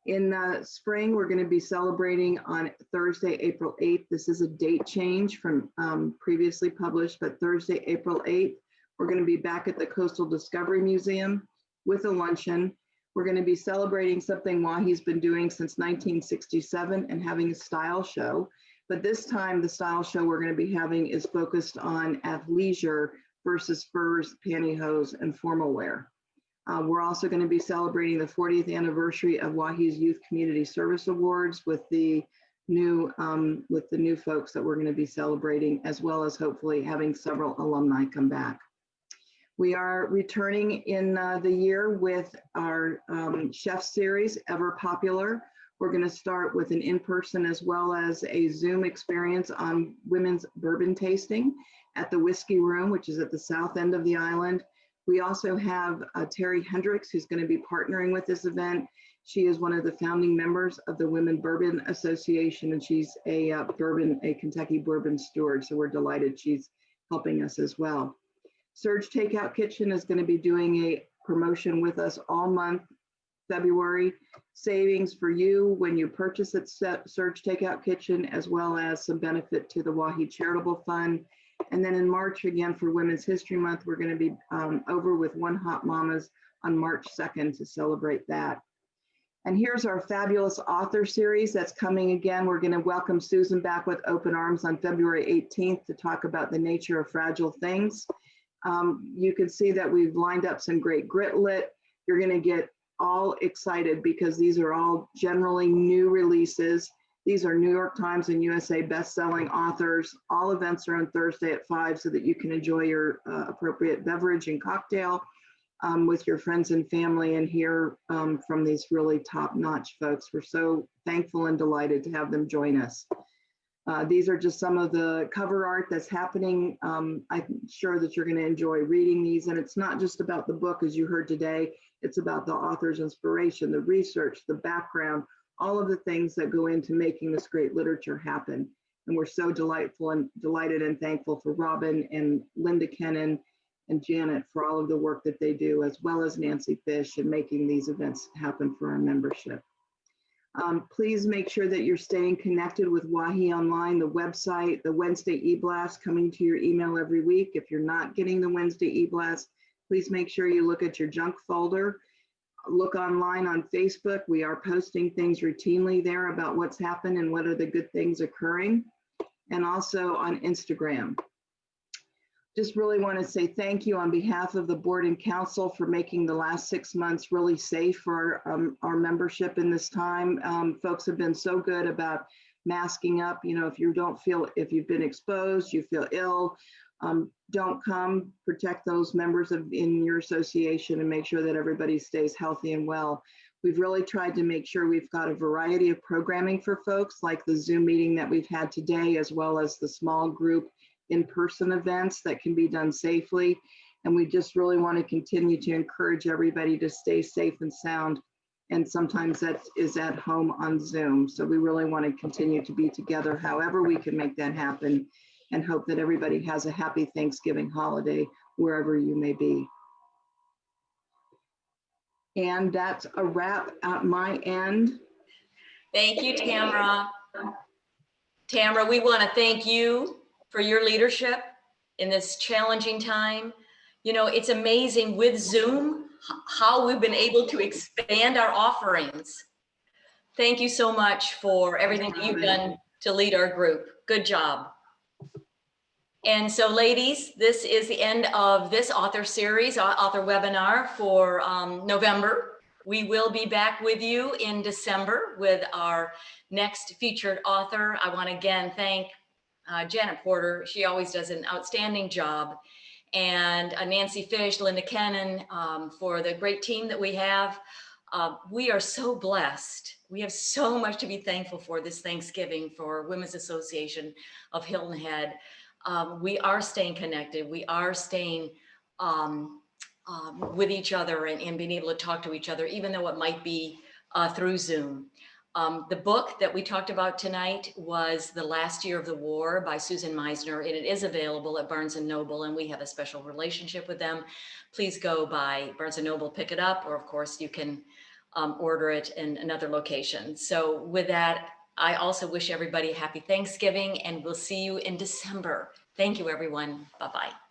In spring, we're going to be celebrating on Thursday, April 8th. This is a date change from previously published, but Thursday, April 8th, we're going to be back at the Coastal Discovery Museum with a luncheon. We're going to be celebrating something WAHHI's been doing since 1967 and having a style show. But this time, the style show we're going to be having is focused on athleisure versus furs, pantyhose, and formal wear. We're also going to be celebrating the 40th anniversary of WAHHI's Youth Community Service Awards with the new folks that we're going to be celebrating, as well as hopefully having several alumni come back. We are returning in the year with our chef series, Ever Popular. We're going to start with an in-person as well as a Zoom experience on women's bourbon tasting at the Whiskey Room, which is at the south end of the island. We also have Terry Hendricks, who's going to be partnering with this event. She is one of the founding members of the Women Bourbon Association, and she's a Kentucky bourbon steward. So we're delighted she's helping us as well. Surge Takeout Kitchen is going to be doing a promotion with us all month, February. Savings for you when you purchase at Surge Takeout Kitchen, as well as some benefit to the WAHHI Charitable Fund. And then in March, again, for Women's History Month, we're going to be over with One Hot Mamas on March 2nd to celebrate that. And here's our fabulous author series that's coming again. We're going to welcome Susan back with open arms on February 18th to talk about the nature of fragile things. You can see that we've lined up some great grit lit. You're going to get all excited because these are all generally new releases. These are New York Times and USA best-selling authors. All events are on Thursday at 5 so that you can enjoy your appropriate beverage and cocktail with your friends and family and hear from these really top-notch folks. We're so thankful and delighted to have them join us. These are just some of the cover art that's happening. I'm sure that you're going to enjoy reading these. And it's not just about the book, as you heard today. It's about the author's inspiration, the research, the background, all of the things that go into making this great literature happen. And we're so delighted and thankful for Robin and Linda Kennan and Janet for all of the work that they do, as well as Nancy Fish in making these events happen for our membership. Please make sure that you're staying connected with WAHHI Online, the website, the Wednesday e-blast coming to your email every week. If you're not getting the Wednesday e-blast, please make sure you look at your junk folder. Look online on Facebook. We are posting things routinely there about what's happened and what are the good things occurring. And also on Instagram. Just really want to say thank you on behalf of the board and council for making the last 6 months really safe for our membership in this time. Folks have been so good about masking up. You know, if you don't feel, if you've been exposed, you feel ill, don't come. Protect those members in your association and make sure that everybody stays healthy and well. We've really tried to make sure we've got a variety of programming for folks, like the Zoom meeting that we've had today, as well as the small group in-person events that can be done safely. And we just really want to continue to encourage everybody to stay safe and sound. And sometimes that is at home on Zoom. So we really want to continue to be together however we can make that happen, and hope that everybody has a happy Thanksgiving holiday wherever you may be. And that's a wrap at my end. Thank you, Tamara. Tamara, we want to thank you for your leadership in this challenging time. You know, it's amazing with Zoom how we've been able to expand our offerings. Thank you so much for everything that you've done to lead our group. Good job. And so ladies, this is the end of this author series, author webinar for November. We will be back with you in December with our next featured author. I want to again thank Janet Porter. She always does an outstanding job. And Nancy Fish, Linda Kennan, for the great team that we have. We are so blessed. We have so much to be thankful for this Thanksgiving for Women's Association of Hilton Head. We are staying connected. We are staying with each other and being able to talk to each other, even though it might be through Zoom. The book that we talked about tonight was The Last Year of the War by Susan Meissner, and it is available at Barnes & Noble, and we have a special relationship with them. Please go by Barnes & Noble, pick it up, or of course you can order it in another location. So with that, I also wish everybody a happy Thanksgiving, and we'll see you in December. Thank you, everyone. Bye-bye.